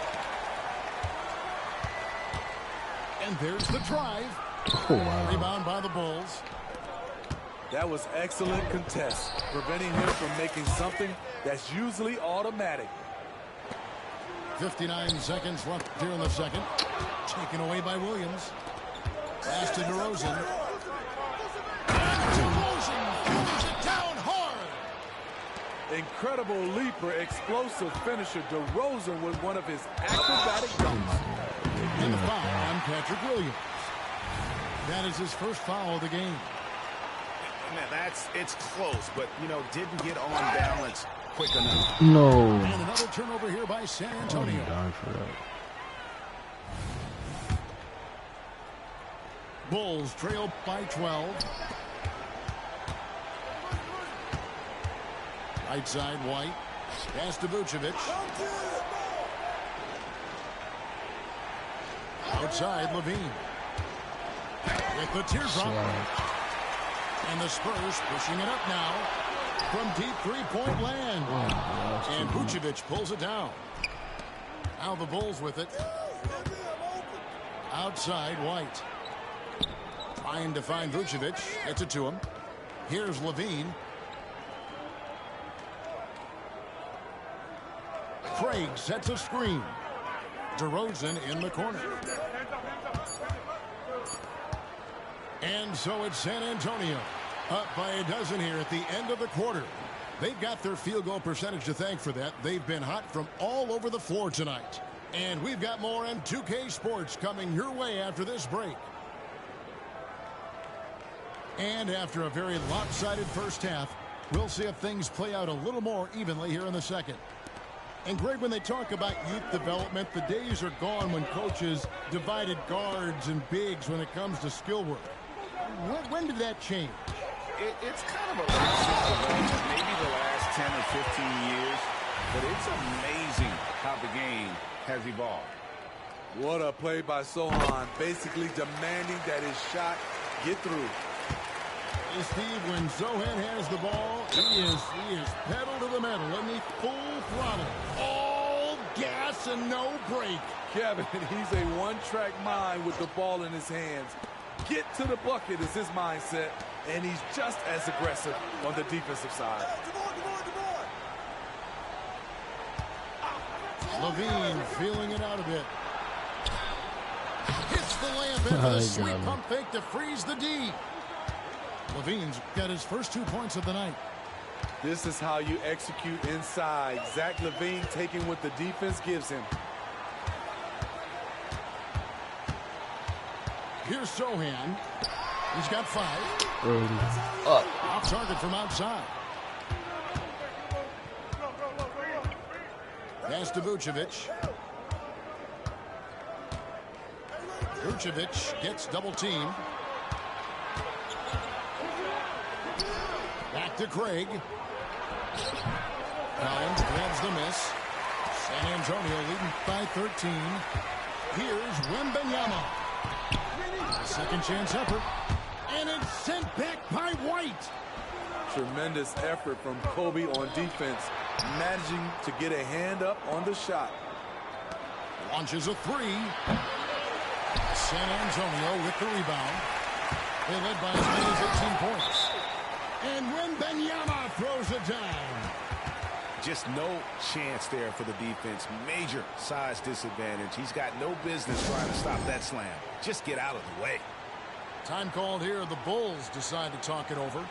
And there's the drive. Oh, wow. Rebound by the Bulls. That was excellent contest, preventing him from making something that's usually automatic. 59 seconds left here in the second. Taken away by Williams. Pass to DeRozan. DeRozan throws it down hard. Incredible leaper, explosive finisher. DeRozan with one of his acrobatic dunks. And a foul on Patrick Williams. That is his first foul of the game. Man, it's close, but, you know, didn't get on balance quick enough. No. And another turnover here by San Antonio. For that. Bulls trail by 12. Right side, White. Pass to Vucevic. Outside, Levine. With the teardrop. And the Spurs pushing it up now from deep three-point land. And Vucevic pulls it down. Now the Bulls with it. Outside, White. Trying to find Vucevic. Gets it to him. Here's Levine. Craig sets a screen. DeRozan in the corner. And so it's San Antonio up by a dozen here at the end of the quarter. They've got their field goal percentage to thank for that. They've been hot from all over the floor tonight. And we've got more on 2K Sports coming your way after this break. And after a very lopsided first half, we'll see if things play out a little more evenly here in the second. And Greg, when they talk about youth development, the days are gone when coaches divided guards and bigs when it comes to skill work. When did that change? It's kind of a recent development, maybe the last 10 or 15 years, but it's amazing how the game has evolved. What a play by Sohan, basically demanding that his shot get through. Hey, Steve, when Sohan has the ball, he is pedal to the metal, and he full throttle. All gas and no break. Kevin, he's a one-track mind with the ball in his hands. Get to the bucket is his mindset, and he's just as aggressive on the defensive side. Levine feeling it out a bit. Hits the layup into the sweet pump fake to freeze the D. Levine's got his first 2 points of the night. This is how you execute inside. Zach LaVine taking what the defense gives him. Here's Sohan. He's got 5. Off target from outside. Pass to Vucevic. Vucevic gets double teamed. Back to Craig. Collins grabs the miss. San Antonio leading by 13. Here's Wembanyama. Second chance effort. And it's sent back by White. Tremendous effort from Kobe on defense, managing to get a hand up on the shot. Launches a three. San Antonio with the rebound. They led by as many as 18 points. And Wembanyama throws it down. Just no chance there for the defense. Major size disadvantage. He's got no business trying to stop that slam. Just get out of the way. Time called here. The Bulls decide to talk it over.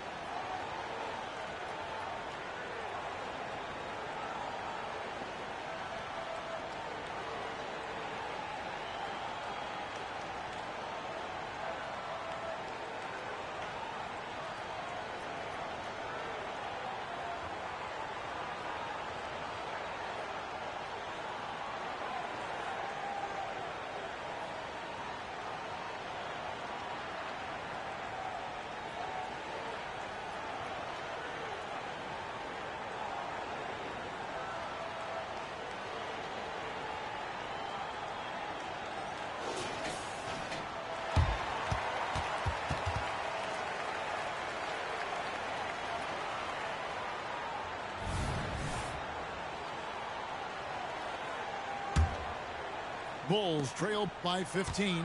Bulls trail by 15.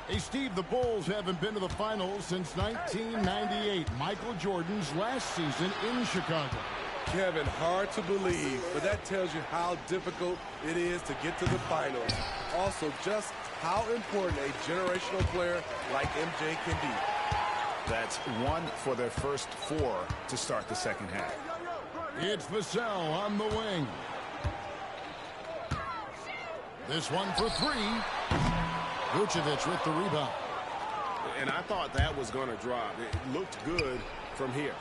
Hey, Steve, the Bulls haven't been to the finals since 1998, Michael Jordan's last season in Chicago. Kevin, hard to believe, but that tells you how difficult it is to get to the finals. Also, just how important a generational player like MJ can be. That's one for their first four to start the second half. It's Vassell on the wing. This one for three. Vucevic with the rebound. And I thought that was going to drop. It looked good from here.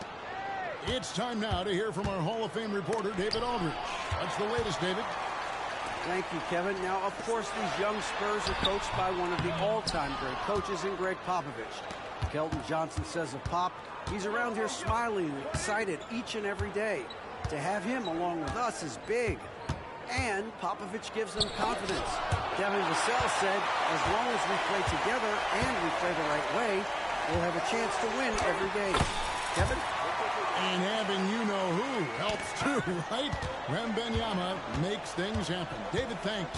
It's time now to hear from our Hall of Fame reporter, David Aldridge. What's the latest, David? Thank you, Kevin. Now, of course, these young Spurs are coached by one of the all-time great coaches in Greg Popovich. Kelton Johnson says of Pop, he's around here smiling and excited each and every day. To have him along with us is big. And Popovich gives them confidence. Devin Vassell said, as long as we play together and we play the right way, we'll have a chance to win every day. Kevin? And having you-know-who helps too, right? Wembanyama makes things happen. David, thanks.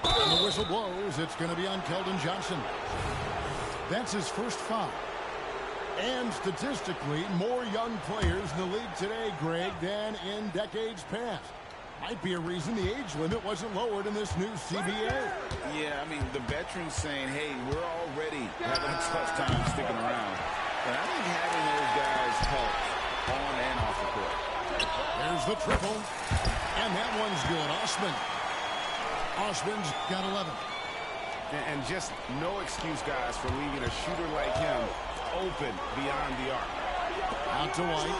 And the whistle blows. It's going to be on Keldon Johnson. That's his first foul. And statistically, more young players in the league today, Greg, than in decades past. Might be a reason the age limit wasn't lowered in this new CBA. Yeah, I mean, the veterans saying, hey, we're already having a tough time sticking around. But I think having those guys help on and off the court. There's the triple. And that one's good. Osman's got 11. And just no excuse, guys, for leaving a shooter like him open beyond the arc. Out to White.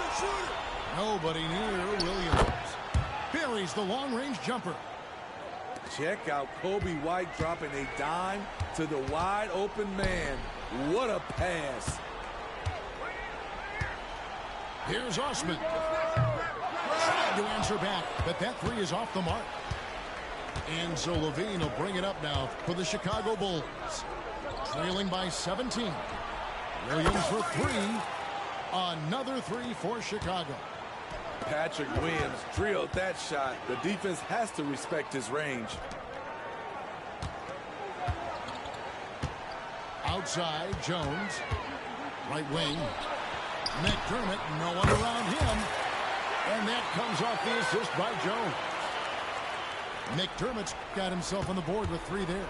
Nobody near Williams. Buries the long-range jumper. Check out Kobe White dropping a dime to the wide-open man. What a pass. Here's Osman. Trying to answer back, but that three is off the mark. And so Levine will bring it up now for the Chicago Bulls. Trailing by 17. Williams for three. Another three for Chicago. Patrick Williams drilled that shot. The defense has to respect his range. Outside, Jones. Right wing. McDermott, no one around him. And that comes off the assist by Jones. McDermott's got himself on the board with three there.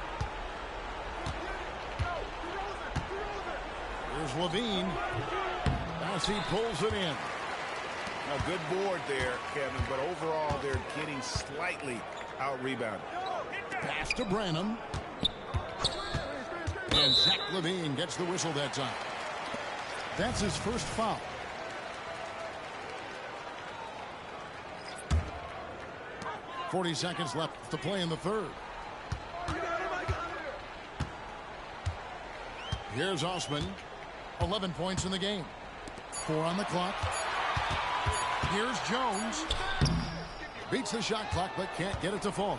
Here's Levine. As he pulls it in. A good board there, Kevin, but overall they're getting slightly out-rebounded. Pass to Branham. And Zach Levine gets the whistle that time. That's his first foul. .40 seconds left to play in the third. Here's Osman. 11 points in the game. 4 on the clock. Here's Jones. Beats the shot clock, but can't get it to fall.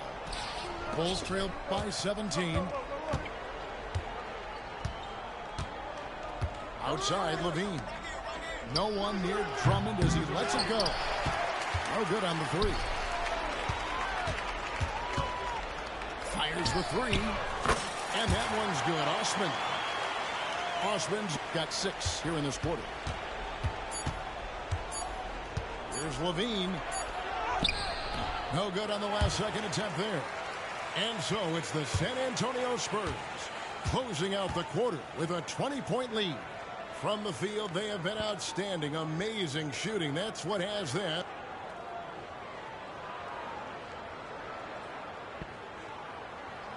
Bulls trail by 17. Outside, Levine. No one near Drummond as he lets it go. No good on the three. Fires the three. And that one's good. Osman. Osman's got 6 here in this quarter. Here's Levine. No good on the last second attempt there. And so it's the San Antonio Spurs closing out the quarter with a 20-point lead. From the field, they have been outstanding. Amazing shooting. That's what has that.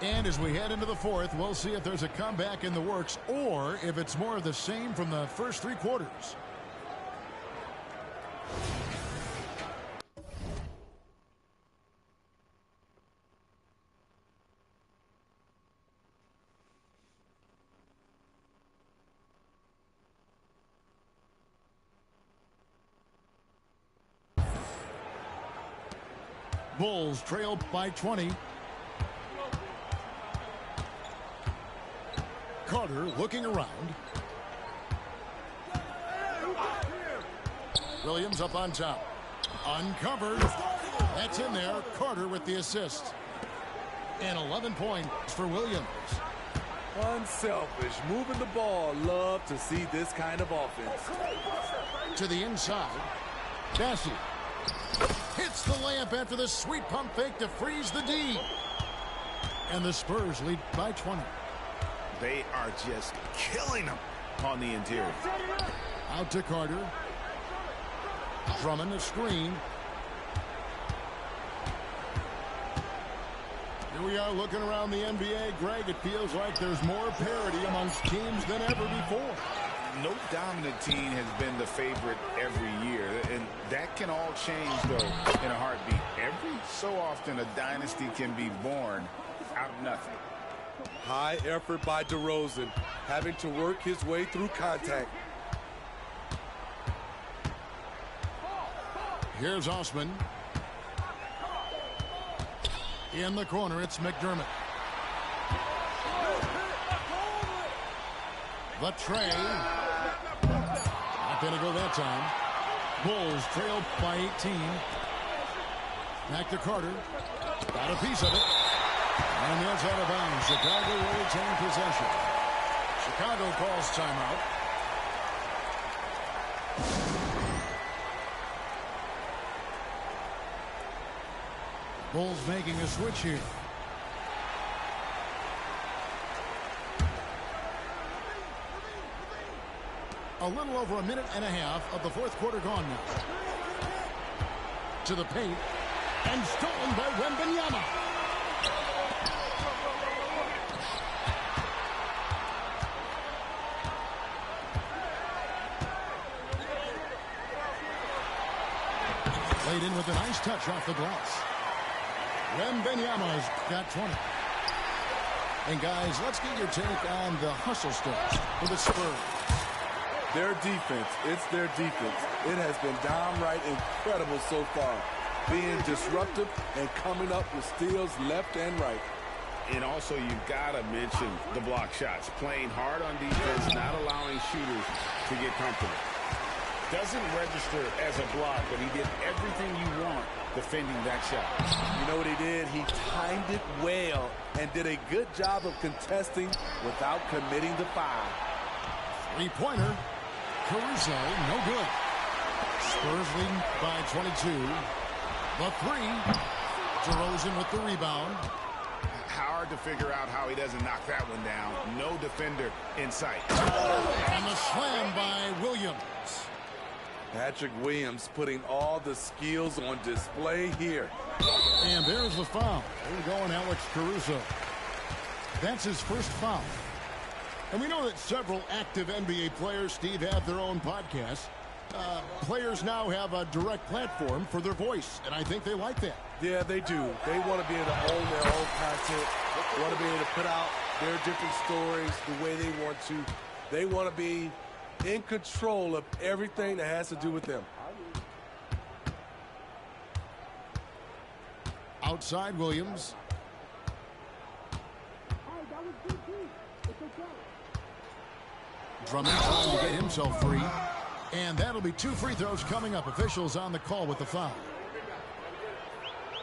And as we head into the fourth, we'll see if there's a comeback in the works or if it's more of the same from the first 3 quarters. Bulls trail by 20. Carter looking around. Williams up on top. Uncovered. That's in there. Carter with the assist. And 11 points for Williams. Unselfish. Moving the ball. Love to see this kind of offense. To the inside. Dassie. Hits the layup after the sweet pump fake to freeze the D. And the Spurs lead by 20. They are just killing them on the interior. Out to Carter. Drummond a screen. Here we are looking around the NBA. Greg, it feels like there's more parity amongst teams than ever before. No dominant team has been the favorite every year, and that can all change, though, in a heartbeat. Every so often, a dynasty can be born out of nothing. High effort by DeRozan, having to work his way through contact. Here's Osman. In the corner, it's McDermott. The tray. Not going to go that time. Bulls trail by 18. Back to Carter. Got a piece of it. And that's out of bounds. Chicago will retain possession. Chicago calls timeout. Bulls making a switch here. A little over a minute and a half of the fourth quarter gone now. To the paint. And stolen by Wembanyama. Played in with a nice touch off the glass. Wembanyama's got 20. And guys, let's get your take on the hustle steps for the Spurs. Their defense, it's their defense. It has been downright incredible so far. Being disruptive and coming up with steals left and right. And also, you've got to mention the block shots. Playing hard on defense, not allowing shooters to get comfortable. Doesn't register as a block, but he did everything you want defending that shot. You know what he did? He timed it well and did a good job of contesting without committing the foul. Three-pointer. Caruso, no good. Spurs leading by 22. The three. DeRozan with the rebound. Hard to figure out how he doesn't knock that one down. No defender in sight. And the slam by Williams. Patrick Williams putting all the skills on display here. And there's the foul. There you go, Alex Caruso. That's his first foul. And we know that several active NBA players, Steve, have their own podcasts. Players now have a direct platform for their voice, and I think they like that. Yeah, they do. They want to be able to own their own content. They want to be able to put out their different stories the way they want to. They want to be in control of everything that has to do with them. Outside Williams. Drummond trying to get himself free. And that'll be 2 free throws coming up. Officials on the call with the foul.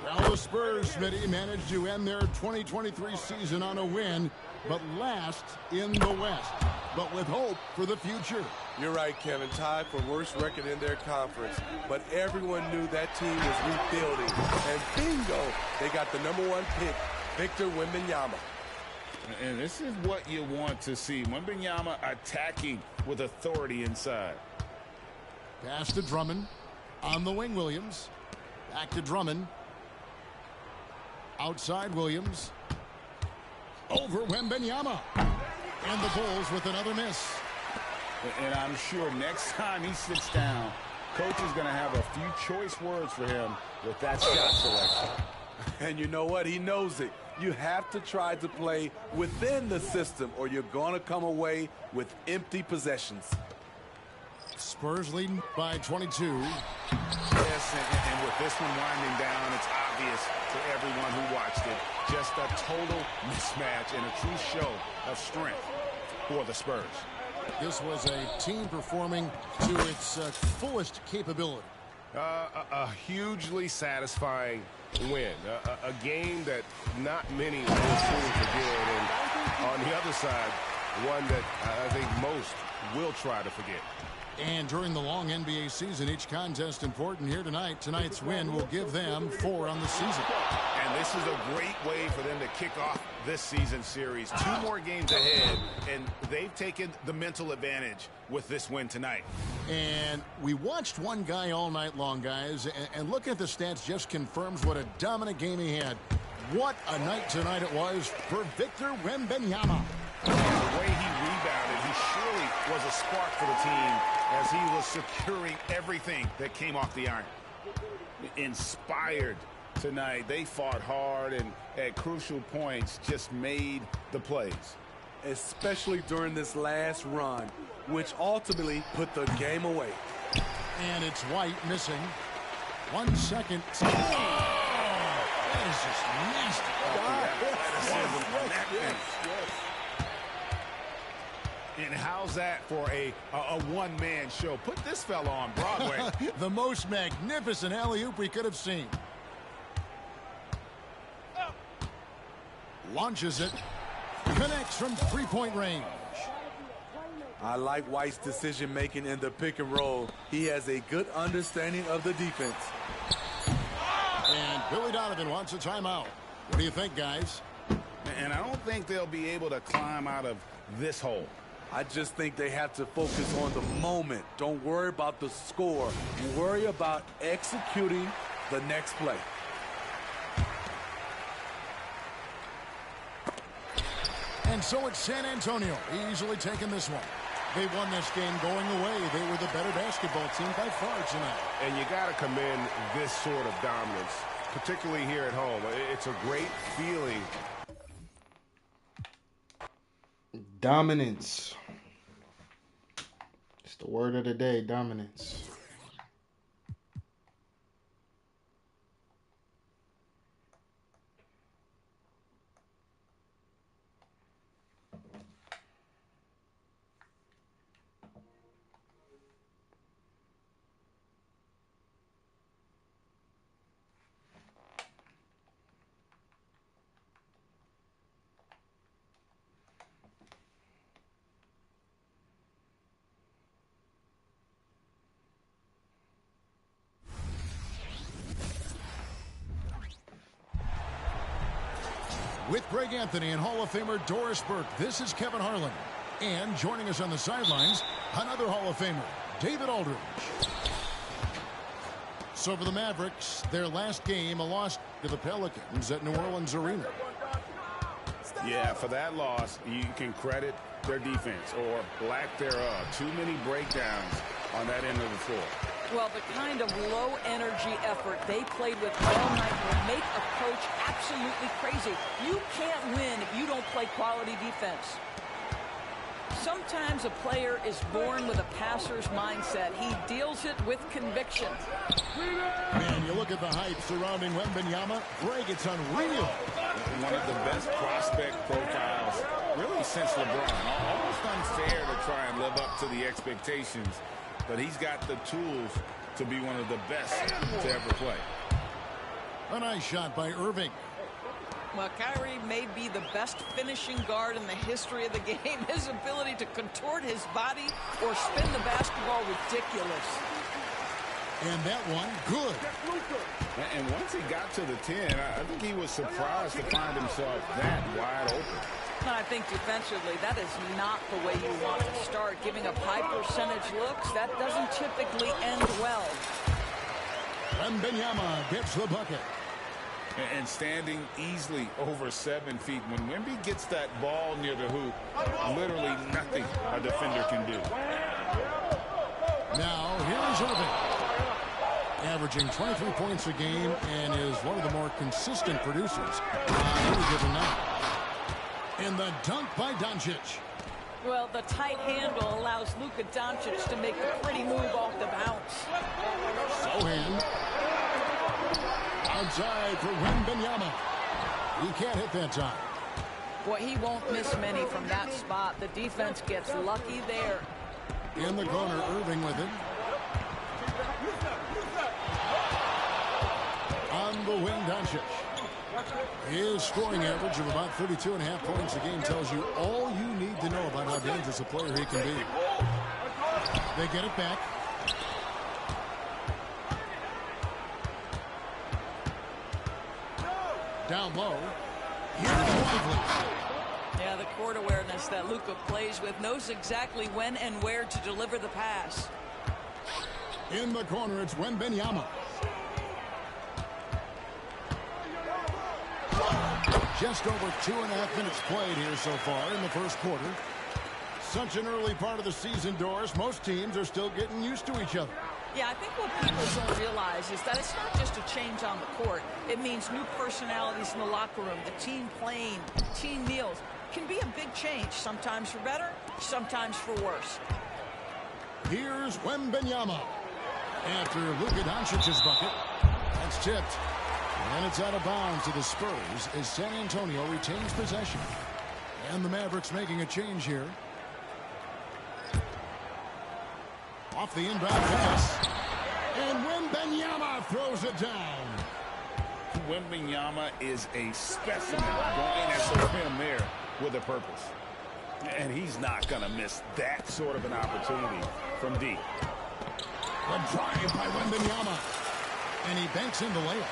Well, the Spurs, Smitty, managed to end their 2023 season on a win, but last in the West, but with hope for the future. You're right, Kevin. Tied for worst record in their conference, but everyone knew that team was rebuilding. And bingo, they got the #1 pick, Victor Wembanyama. And this is what you want to see. Wembanyama attacking with authority inside. Pass to Drummond. On the wing, Williams. Back to Drummond. Outside Williams. Over Wembanyama. And the Bulls with another miss. And I'm sure next time he sits down, coach is going to have a few choice words for him with that shot selection. And you know what? He knows it. You have to try to play within the system or you're going to come away with empty possessions. Spurs leading by 22. Yes, and with this one winding down, it's obvious to everyone who watched it. Just a total mismatch and a true show of strength for the Spurs. This was a team performing to its fullest capability. A hugely satisfying win. A game that not many will truly forget. And on the other side, one that I think most will try to forget. And during the long NBA season, each contest important here tonight. Tonight's win will give them 4 on the season. And this is a great way for them to kick off this season series. 2 more games ahead, and they've taken the mental advantage with this win tonight. And we watched one guy all night long, guys, and looking at the stats just confirms what a dominant game he had. What a night tonight it was for Victor Wembanyama. The way he rebounded, he surely was a spark for the team as he was securing everything that came off the iron. Inspired tonight. They fought hard and at crucial points just made the plays. Especially during this last run, which ultimately put the game away. And it's White missing. 1 second. Oh, that is just nasty. And how's that for a one-man show? Put this fella on Broadway. The most magnificent alley-oop we could have seen. Launches it. Connects from 3-point range. I like White's decision-making in the pick and roll. He has a good understanding of the defense. And Billy Donovan wants a timeout. What do you think, guys? And I don't think they'll be able to climb out of this hole. I just think they have to focus on the moment. Don't worry about the score. Worry about executing the next play. And so it's San Antonio easily taking this one. They won this game going away. They were the better basketball team by far tonight. And you got to commend this sort of dominance, particularly here at home. It's a great feeling. Dominance. It's the word of the day, dominance. With Greg Anthony and Hall of Famer Doris Burke, this is Kevin Harlan. And joining us on the sidelines, another Hall of Famer, David Aldridge. So for the Mavericks, their last game, a loss to the Pelicans at New Orleans Arena. Yeah, for that loss, you can credit their defense or lack thereof. Too many breakdowns on that end of the floor. Well, the kind of low-energy effort they played with all night will make a coach absolutely crazy. You can't win if you don't play quality defense. Sometimes a player is born with a passer's mindset. He deals it with conviction. Man, you look at the hype surrounding Wembanyama. Greg, it's unreal. One of the best prospect profiles, really, since LeBron. Almost unfair to try and live up to the expectations, but he's got the tools to be one of the best to ever play. A nice shot by Irving. Well, Kyrie may be the best finishing guard in the history of the game. His ability to contort his body or spin the basketball, ridiculous. And that one, good. And once he got to the 10, I think he was surprised to find himself that wide open. And I think defensively, that is not the way you want to start. Giving up high percentage looks, that doesn't typically end well. Wembanyama gets the bucket. And standing easily over 7 feet. When Wemby gets that ball near the hoop, literally nothing a defender can do. Now, here's Irving. Averaging 23 points a game and is one of the more consistent producers on any given night. And the dunk by Doncic. Well, the tight handle allows Luka Doncic to make a pretty move off the bounce. Sohan. Outside for Wembanyama. He can't hit that time. Boy, he won't miss many from that spot. The defense gets lucky there. In the corner, Irving with it. On the wing, Doncic. His scoring average of about 32.5 points a game tells you all you need to know about how dangerous a player he can be. They get it back. Down low. Here's Lively. Yeah, the court awareness that Luka plays with, knows exactly when and where to deliver the pass. In the corner, it's Wembanyama. Just over 2.5 minutes played here so far in the first quarter. Such an early part of the season, Doris. Most teams are still getting used to each other. Yeah, I think what people don't realize is that it's not just a change on the court. It means new personalities in the locker room, the team playing, team meals. Can be a big change, sometimes for better, sometimes for worse. Here's Wembanyama. After Luka Doncic's bucket, that's tipped. And it's out of bounds to the Spurs as San Antonio retains possession. And the Mavericks making a change here. Off the inbound pass. And Wembanyama throws it down. Wembanyama is a specimen going at the rim there with a purpose. And he's not going to miss that sort of an opportunity from deep. The drive by Wembanyama. And he banks in the layup.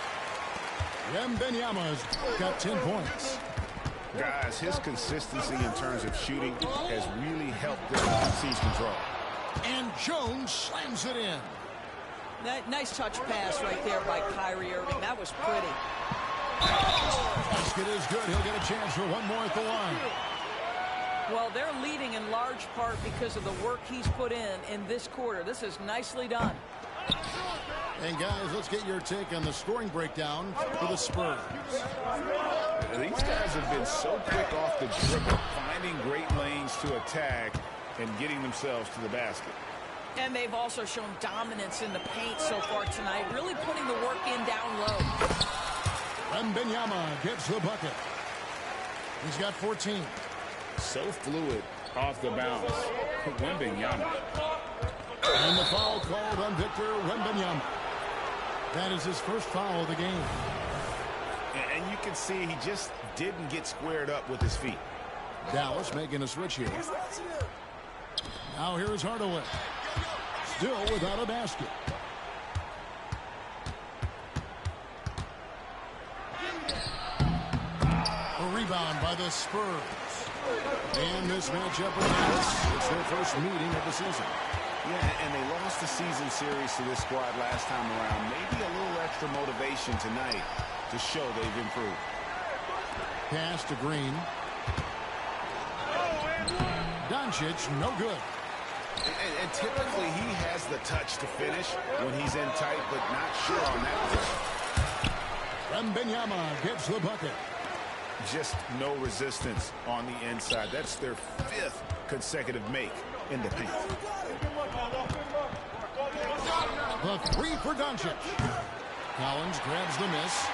Wembanyama's got 10 points. Guys, his consistency in terms of shooting has really helped them seize control. And Jones slams it in. That nice touch pass right there by Kyrie Irving. That was pretty. Basket is good. He'll get a chance for one more at the line. Well, they're leading in large part because of the work he's put in this quarter. This is nicely done. And guys, let's get your take on the scoring breakdown for the Spurs. These guys have been so quick off the dribble, finding great lanes to attack and getting themselves to the basket. And they've also shown dominance in the paint so far tonight, really putting the work in down low. Wembanyama gets the bucket. He's got 14. So fluid off the bounce. Wembanyama. And the foul called on Victor Wembanyama. That is his first foul of the game. And you can see he just didn't get squared up with his feet. Dallas making a switch here. Now here's Hardaway. Still without a basket. A rebound by the Spurs. And this matchup with Dallas, it's their first meeting of the season. Yeah, and they lost the season series to this squad last time around. Maybe a little extra motivation tonight to show they've improved. Pass to Green. Doncic, no good. And typically he has the touch to finish when he's in tight, but not sure on that play. Wembanyama gets the bucket. just no resistance on the inside. That's their 5th consecutive make in the paint. The 3 for Doncic. Collins grabs the miss.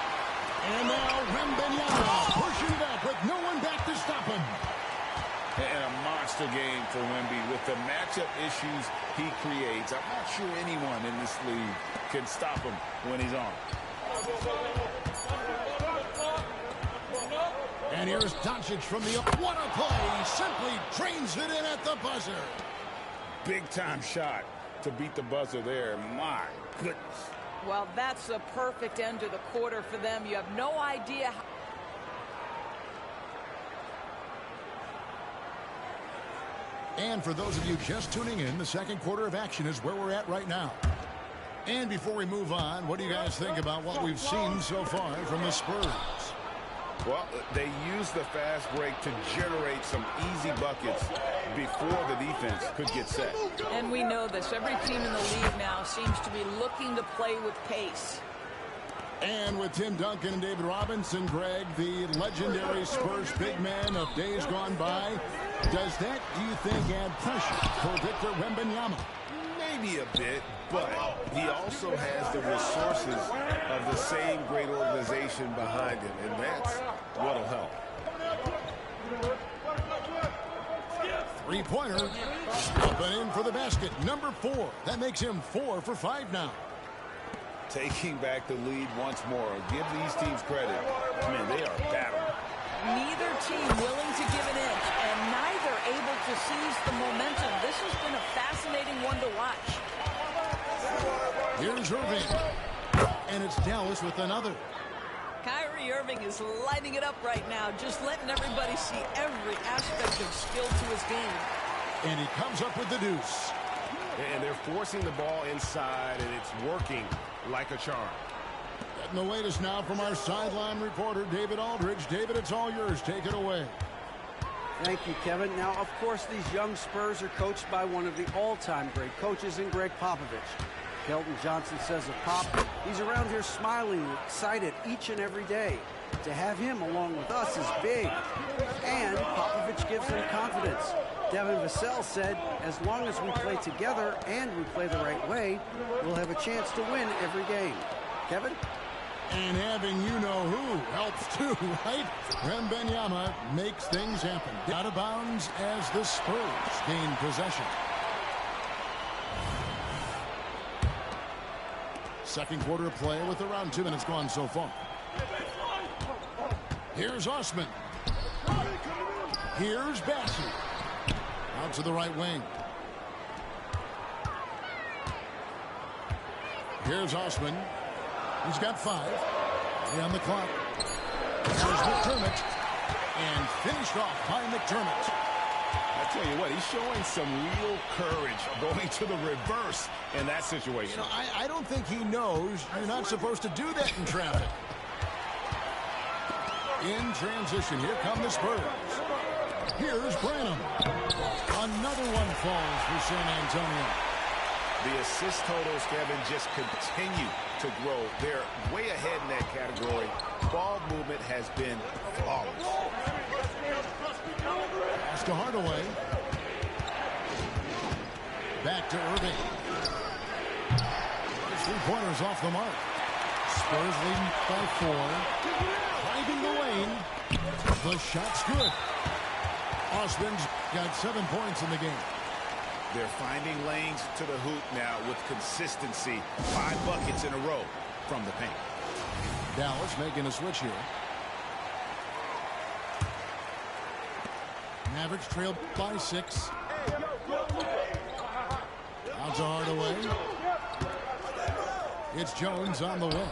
And now Wembanyama pushing it up with no one back to stop him. And a monster game for Wemby. With the matchup issues he creates, I'm not sure anyone in this league can stop him when he's on. And here's Doncic from the what a play. Simply drains it in at the buzzer. Big time shot to beat the buzzer there. My goodness. Well, that's the perfect end to the quarter for them. You have no idea how... And for those of you just tuning in, the second quarter of action is where we're at right now. And before we move on, what do you guys think about what we've seen so far from the Spurs? Well, they used the fast break to generate some easy buckets before the defense could get set. And we know this. Every team in the league now seems to be looking to play with pace. And with Tim Duncan and David Robinson, Greg, the legendary Spurs big man of days gone by, does that, do you think, add pressure for Victor Wembanyama? Maybe a bit, but he also has the resources of the same great organization behind him, and that's what'll help. Three-pointer, up and in for the basket, number 4. That makes him 4 for 5 now. Taking back the lead once more. Give these teams credit. Man, they are battling. Neither team willing to give an inch, and neither able to seize the momentum. This has been a fascinating one to watch. Here's Irving, and it's Dallas with another. Kyrie Irving is lighting it up right now, just letting everybody see every aspect of skill to his game. And he comes up with the deuce. And they're forcing the ball inside, and it's working like a charm. Getting the latest now from our sideline reporter, David Aldridge. David, it's all yours. Take it away. Thank you, Kevin. Now, of course, these young Spurs are coached by one of the all-time great coaches in Greg Popovich. Kelton Johnson says of Pop, he's around here smiling, excited each and every day. To have him along with us is big. And Popovich gives them confidence. Devin Vassell said, as long as we play together and we play the right way, we'll have a chance to win every game. Kevin? And having you-know-who helps too, right? Wembanyama makes things happen. Out of bounds as the Spurs gain possession. Second quarter of play with around 2 minutes gone so far. Here's Osman. Here's Bassey. Out to the right wing. Here's Osman. He's got 5. On the clock. There's McDermott. And finished off by McDermott. I tell you what, he's showing some real courage going to the reverse in that situation. You know, I don't think he knows you're not supposed to do that in traffic. In transition, here come the Spurs. Here's Branham. Another one falls for San Antonio. The assist totals, Kevin, just continue to grow. They're way ahead in that category. Ball movement has been flawless. Pass to Hardaway. Back to Irving. Three-pointers off the mark. Spurs leading by 4. Driving the lane. The shot's good. Osman's got 7 points in the game. They're finding lanes to the hoop now with consistency. 5 buckets in a row from the paint. Dallas making a switch here. Mavericks trailed by 6. Out to Hardaway. It's Jones on the wing.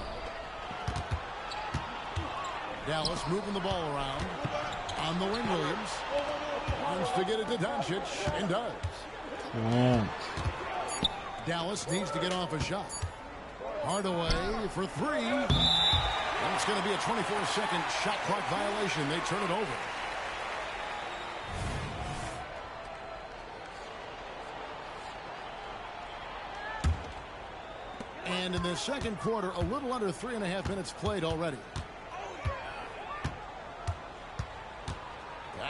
Dallas moving the ball around. On the wing, Williams. Wants to get it to Doncic, and does. Dallas needs to get off a shot. Hardaway for 3. And it's going to be a 24-second shot clock violation. They turn it over. And in the second quarter, a little under 3.5 minutes played already.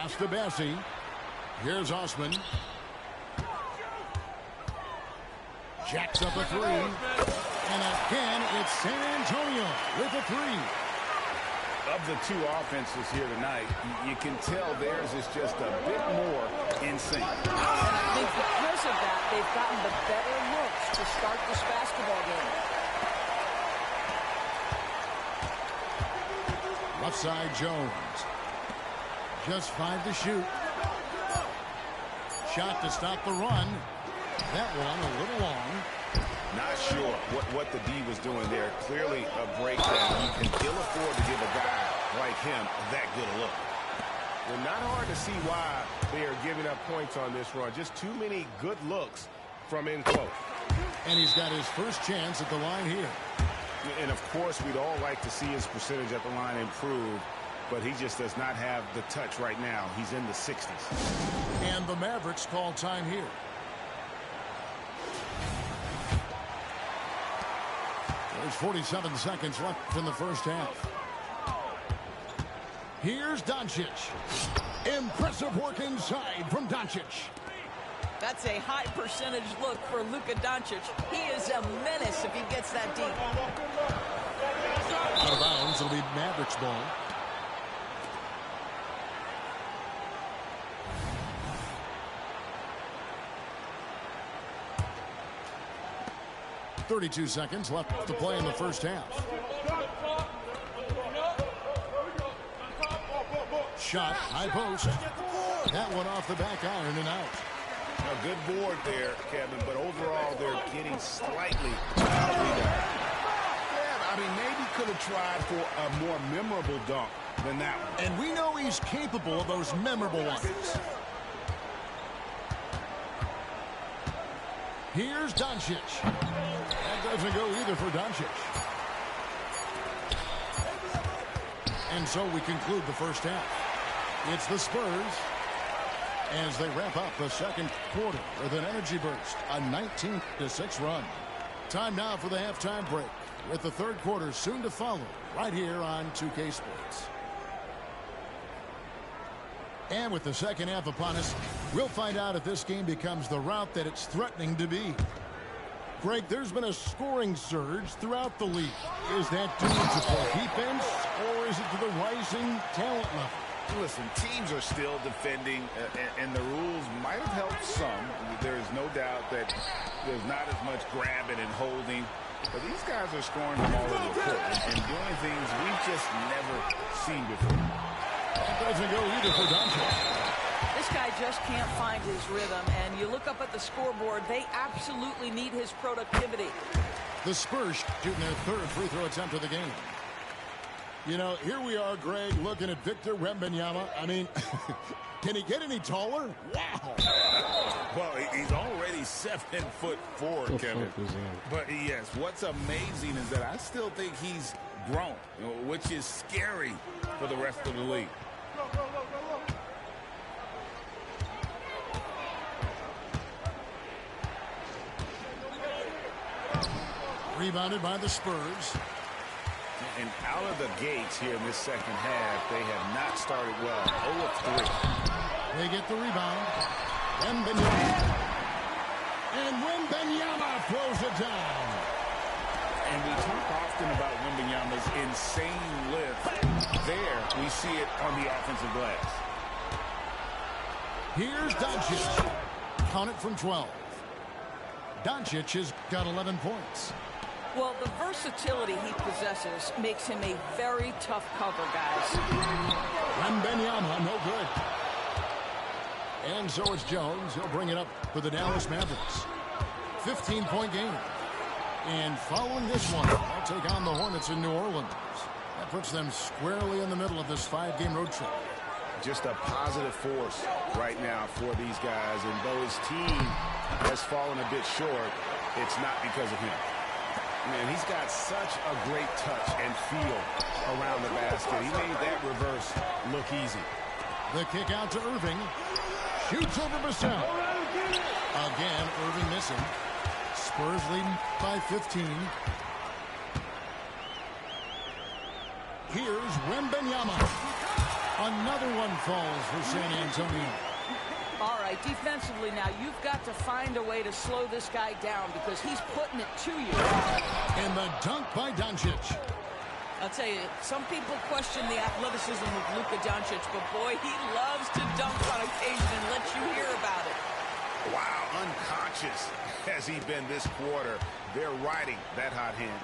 Pass to Bessie. Here's Osman. Jacks up a three. And again, it's San Antonio with a three. Of the two offenses here tonight, you can tell theirs is just a bit more in sync. And I think because of that, they've gotten the better looks to start this basketball game. Left side, Jones. Just 5 to shoot. Shot to stop the run. That one a little long. Not sure what the D was doing there. Clearly a breakdown. You can ill afford to give a guy like him that good a look. Well, not hard to see why they are giving up points on this run. Just too many good looks from in close. And he's got his first chance at the line here. And, of course, we'd all like to see his percentage at the line improve, but he just does not have the touch right now. He's in the 60s. And the Mavericks call time here. There's 47 seconds left in the first half. Here's Doncic. Impressive work inside from Doncic. That's a high percentage look for Luka Doncic. He is a menace if he gets that deep. Out of bounds, it'll be Mavericks ball. .32 seconds left to play in the first half. Shot, high post. That one off the back iron and out. A good board there, Kevin, but overall they're getting slightly out of rebound. Yeah, I mean, maybe could have tried for a more memorable dunk than that one. And we know he's capable of those memorable ones. Here's Doncic. That doesn't go either for Doncic. And so we conclude the first half. It's the Spurs as they wrap up the second quarter with an energy burst, a 19-6 run. Time now for the halftime break, with the third quarter soon to follow right here on 2K Sports. And with the second half upon us, we'll find out if this game becomes the route that it's threatening to be. Greg, there's been a scoring surge throughout the league. Is that due to poor defense, or is it to the rising talent level? Listen, teams are still defending, and the rules might have helped some. There is no doubt that there's not as much grabbing and holding. But these guys are scoring from all over the court and doing things we've just never seen before. That doesn't go either for Doncic. This guy just can't find his rhythm, and you look up at the scoreboard, they absolutely need his productivity. The Spurs shooting their third free throw attempt of the game. You know, here we are, Greg, looking at Victor Wembanyama. I mean, can he get any taller? Wow. Well, he's already 7'4", Kevin. But yes, what's amazing is that I still think he's grown, which is scary for the rest of the league. Rebounded by the Spurs. And out of the gates here in this second half, they have not started well. 0 of 3. They get the rebound. Wembanyama. And Wembanyama throws it down. And we talk often about Wembanyama's insane lift. There, we see it on the offensive glass. Here's Doncic. Count it from 12. Doncic has got 11 points. Well, the versatility he possesses makes him a very tough cover, guys. Wembanyama, no good. And so it's Jones. He'll bring it up for the Dallas Mavericks. 15-point game. And following this one, they'll take on the Hornets in New Orleans. That puts them squarely in the middle of this 5-game road trip. Just a positive force right now for these guys. And though his team has fallen a bit short, it's not because of him. Man, he's got such a great touch and feel around the basket. He made that reverse look easy. The kick out to Irving. Shoots over Vassell. Again, Irving missing. Spurs leading by 15. Here's Wembanyama. Another one falls for San Antonio. All right, defensively now, you've got to find a way to slow this guy down because he's putting it to you. And the dunk by Doncic. I'll tell you, some people question the athleticism of Luka Doncic, but boy, he loves to dunk on occasion and let you hear about it. Wow, unconscious has he been this quarter. They're riding that hot hand.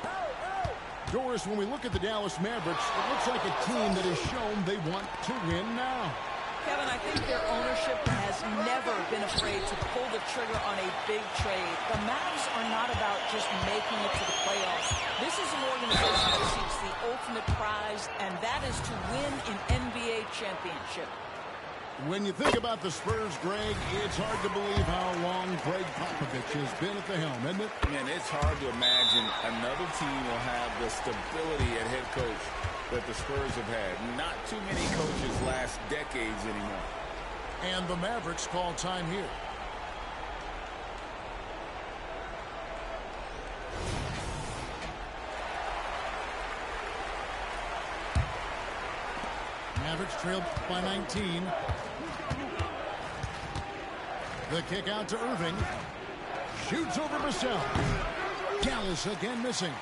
Doris, when we look at the Dallas Mavericks, it looks like a team that has shown they want to win now. Kevin, I think their ownership has never been afraid to pull the trigger on a big trade. The Mavs are not about just making it to the playoffs. This is an organization that seeks the ultimate prize, and that is to win an NBA championship. When you think about the Spurs, Greg, it's hard to believe how long Greg Popovich has been at the helm, isn't it? Man, it's hard to imagine another team will have the stability at head coach that the Spurs have had. Not too many coaches last decades anymore. And the Mavericks call time here. Mavericks trailed by 19. The kick out to Irving. Shoots over Vassell. Dallas again missing.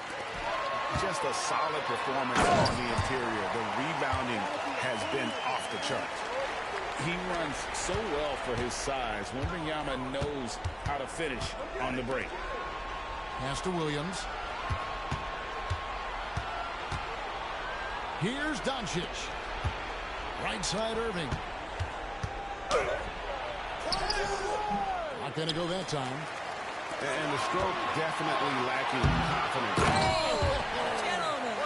Just a solid performance on the interior. The rebounding has been off the charts. He runs so well for his size. Wembanyama knows how to finish on the break. Pass to Williams. Here's Doncic. Right side Irving. Not going to go that time. And the stroke definitely lacking confidence. Gentlemen.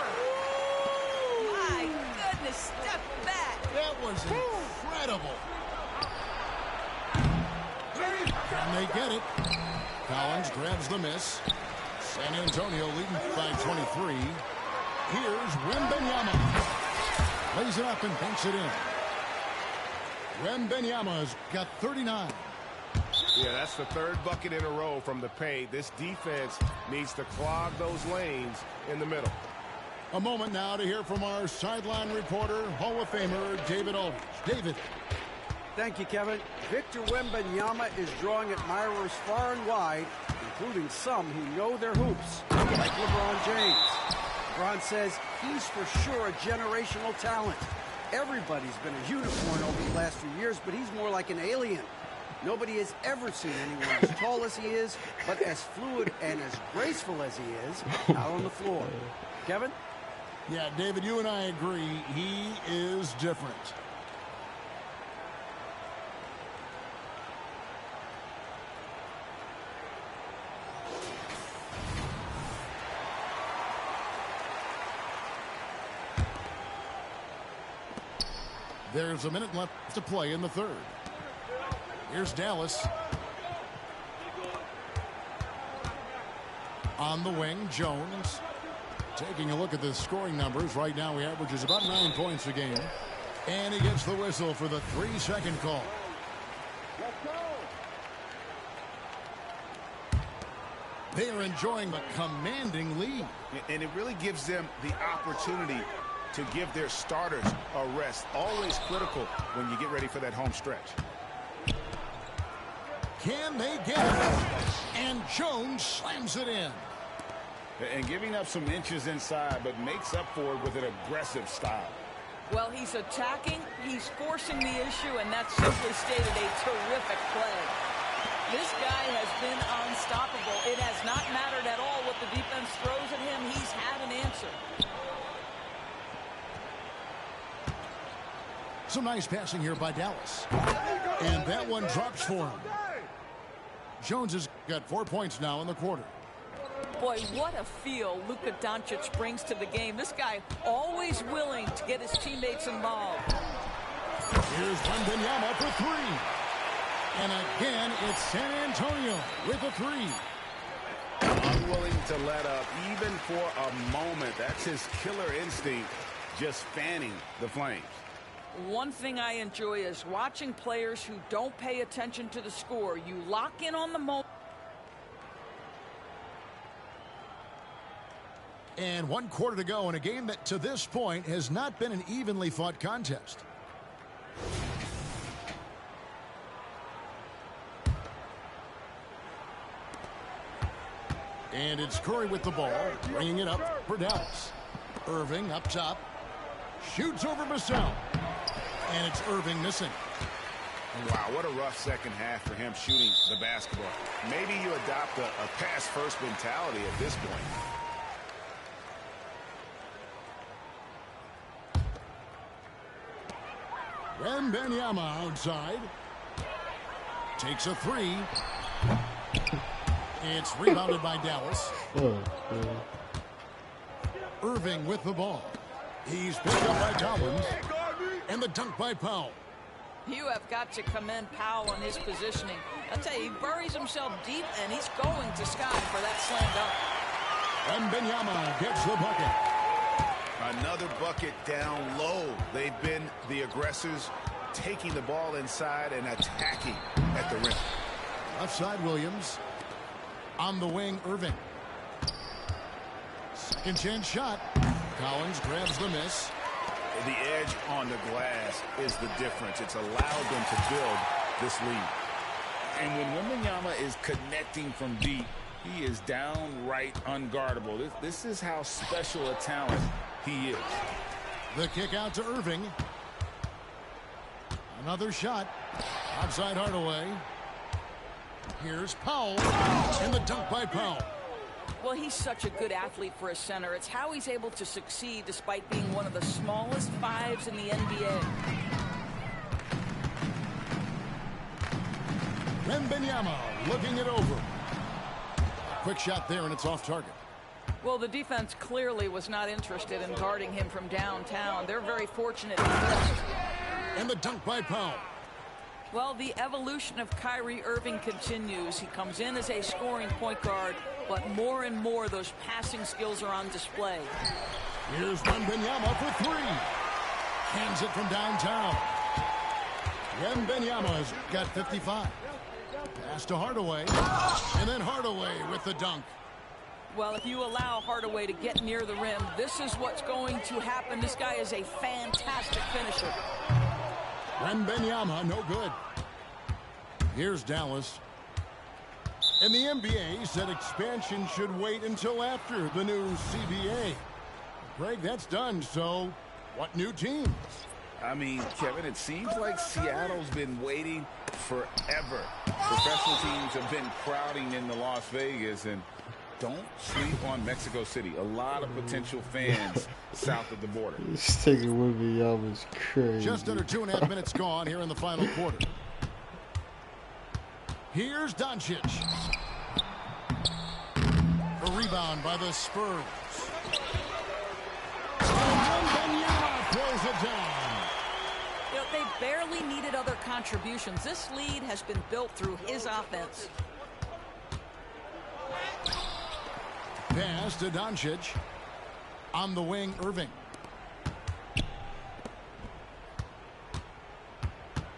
My goodness, step back. That was incredible. And they get it. Collins grabs the miss. San Antonio leading by 23. Here's Wembanyama. Lays it up and banks it in. Wembanyama's got 39. Yeah, that's the third bucket in a row from the paint. This defense needs to clog those lanes in the middle. A moment now to hear from our sideline reporter, Hall of Famer David Aldridge. David. Thank you, Kevin. Victor Wembanyama is drawing admirers far and wide, including some who know their hoops, like LeBron James. LeBron says he's for sure a generational talent. Everybody's been a unicorn over the last few years, but he's more like an alien. Nobody has ever seen anyone as tall as he is, but as fluid and as graceful as he is out on the floor. Kevin? Yeah, David, you and I agree. He is different. There's a minute left to play in the third. Here's Dallas. On the wing, Jones. Taking a look at the scoring numbers. Right now, he averages about 9 points a game. And he gets the whistle for the 3-second call. They are enjoying a commanding lead. And it really gives them the opportunity to give their starters a rest. Always critical when you get ready for that home stretch. Can they get it? And Jones slams it in. And giving up some inches inside, but makes up for it with an aggressive style. Well, he's attacking, he's forcing the issue, and that's simply stated a terrific play. This guy has been unstoppable. It has not mattered at all what the defense throws at him. He's had an answer. Some nice passing here by Dallas. And that one drops for him. Jones has got 4 points now in the quarter. Boy, what a feel Luka Doncic brings to the game. This guy always willing to get his teammates involved. Here's Wembanyama for three. And again, it's San Antonio with a three. Unwilling to let up even for a moment. That's his killer instinct, just fanning the flames. One thing I enjoy is watching players who don't pay attention to the score. You lock in on the moment. And 1 quarter to go in a game that to this point has not been an evenly fought contest. And it's Curry with the ball, bringing it up for Dallas. Irving up top. Shoots over Vassell. And it's Irving missing. Wow, what a rough second half for him shooting the basketball. Maybe you adopt a pass-first mentality at this point. Wembanyama outside. Takes a three. It's rebounded by Dallas. Irving with the ball. He's picked up by Collins. And the dunk by Powell. You have got to commend Powell on his positioning. I'll tell you, he buries himself deep, and he's going to sky for that slam dunk. And Wembanyama gets the bucket. Another bucket down low. They've been the aggressors, taking the ball inside and attacking at the rim. Left side, Williams. On the wing, Irving. Second chance shot. Collins grabs the miss. The edge on the glass is the difference. It's allowed them to build this lead. And when Wembanyama is connecting from deep, he is downright unguardable. This is how special a talent he is. The kick out to Irving. Another shot. Outside Hardaway. Here's Powell. And the dunk by Powell. Well, he's such a good athlete for a center. It's how he's able to succeed despite being one of the smallest fives in the NBA. Wembanyama looking it over. Quick shot there, and it's off target. Well, the defense clearly was not interested in guarding him from downtown. They're very fortunate he missed. And the dunk by Powell. Well, the evolution of Kyrie Irving continues. He comes in as a scoring point guard, but more and more those passing skills are on display. Here's Wembanyama for three. Hands it from downtown. Wembanyama's got 55. Pass to Hardaway. And then Hardaway with the dunk. Well, if you allow Hardaway to get near the rim, this is what's going to happen. This guy is a fantastic finisher. Wembanyama, no good. Here's Dallas. And the NBA said expansion should wait until after the new CBA. Greg, that's done, so what new teams? I mean, Kevin, it seems like Seattle's been waiting forever. Professional teams have been crowding into Las Vegas, and don't sleep on Mexico City. A lot of potential fans south of the border. This taking Wembanyama's crazy. Just under 2.5 minutes gone here in the final quarter. Here's Doncic. A rebound by the Spurs. And Wembanyama throws it down. You know, they barely needed other contributions. This lead has been built through his offense. Pass to Doncic. On the wing, Irving.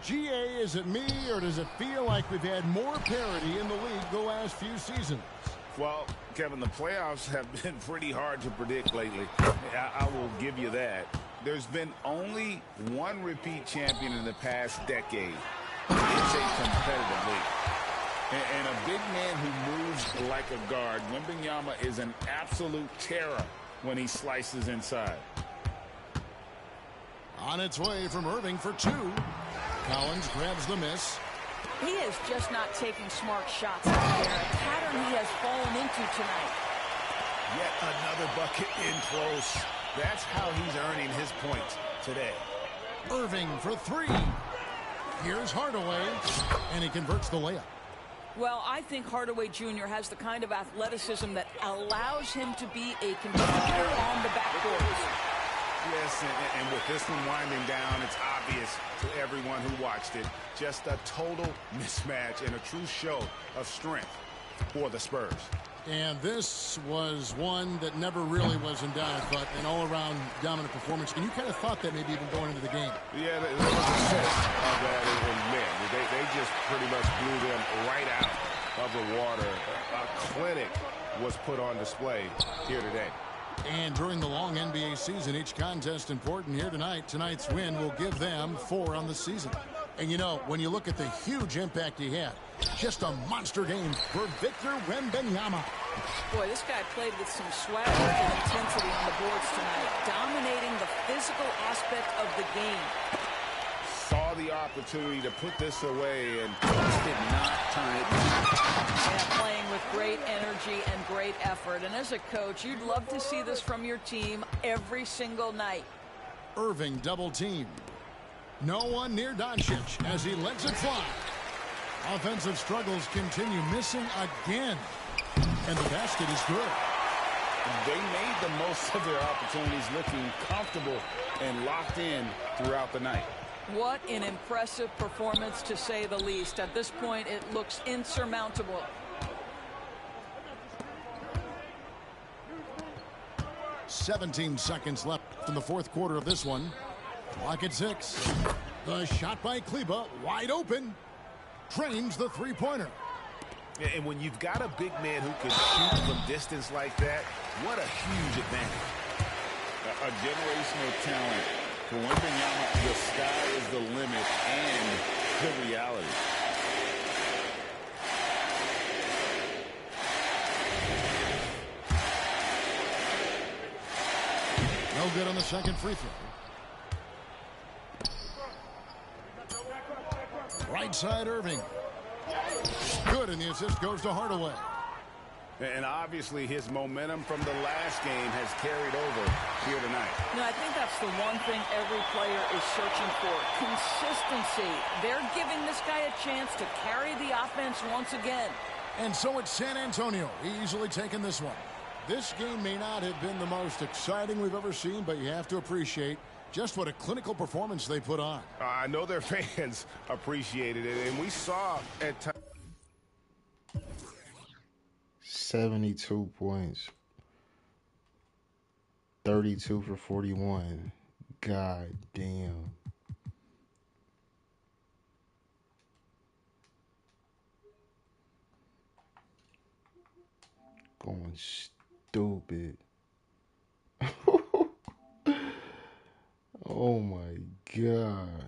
GA, is it me, or does it feel like we've had more parity in the league the last few seasons? Well, Kevin, the playoffs have been pretty hard to predict lately. I will give you that. There's been only one repeat champion in the past decade. It's a competitive league. And a big man who moves like a guard, Wembanyama is an absolute terror when he slices inside. On its way from Irving for two. Collins grabs the miss. He is just not taking smart shots out there. A pattern he has fallen into tonight. Yet another bucket in close. That's how he's earning his points today. Irving for three. Here's Hardaway, and he converts the layup. Well, I think Hardaway Jr. has the kind of athleticism that allows him to be a competitor on the backcourt. Yes, and with this one winding down, it's obvious to everyone who watched it. Just a total mismatch and a true show of strength for the Spurs. And this was one that never really was in doubt, but an all-around dominant performance. And you kind of thought that maybe even going into the game. Yeah, there was a sense of that in men. They just pretty much blew them right out of the water. A clinic was put on display here today. And during the long NBA season, each contest important here tonight. Tonight's win will give them 4 on the season. And, you know, when you look at the huge impact he had, just a monster game for Victor Wembanyama. Boy, this guy played with some swagger and intensity on the boards tonight, dominating the physical aspect of the game. Saw the opportunity to put this away and just did not turn it. Yeah, playing with great energy and great effort. And as a coach, you'd love to see this from your team every single night. Irving double team. No one near Doncic as he lets it fly. Offensive struggles continue, missing again. And the basket is good. They made the most of their opportunities, looking comfortable and locked in throughout the night. What an impressive performance, to say the least. At this point, it looks insurmountable. "17 seconds left in the fourth quarter of this one. Clock at 6. The shot by Kleba, wide open. Drains the three-pointer. And when you've got a big man who can shoot from distance like that, what a huge advantage. A generational talent. For Wembanyama, the sky is the limit and the reality. No good on the second free throw. Right side, Irving. Good, and the assist goes to Hardaway. And obviously his momentum from the last game has carried over here tonight. You know, I think that's the one thing every player is searching for. Consistency. They're giving this guy a chance to carry the offense once again. And so it's San Antonio easily taking this one. This game may not have been the most exciting we've ever seen, but you have to appreciate just what a clinical performance they put on. I know their fans appreciated it, and we saw at times. 72 points. 32 for 41. God damn. Going stupid. Oh my God.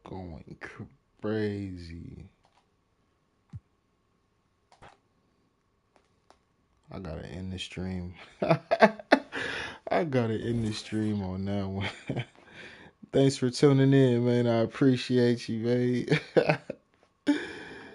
Going crazy. I gotta end the stream. I gotta end the stream on that one. Thanks for tuning in, man. I appreciate you, man.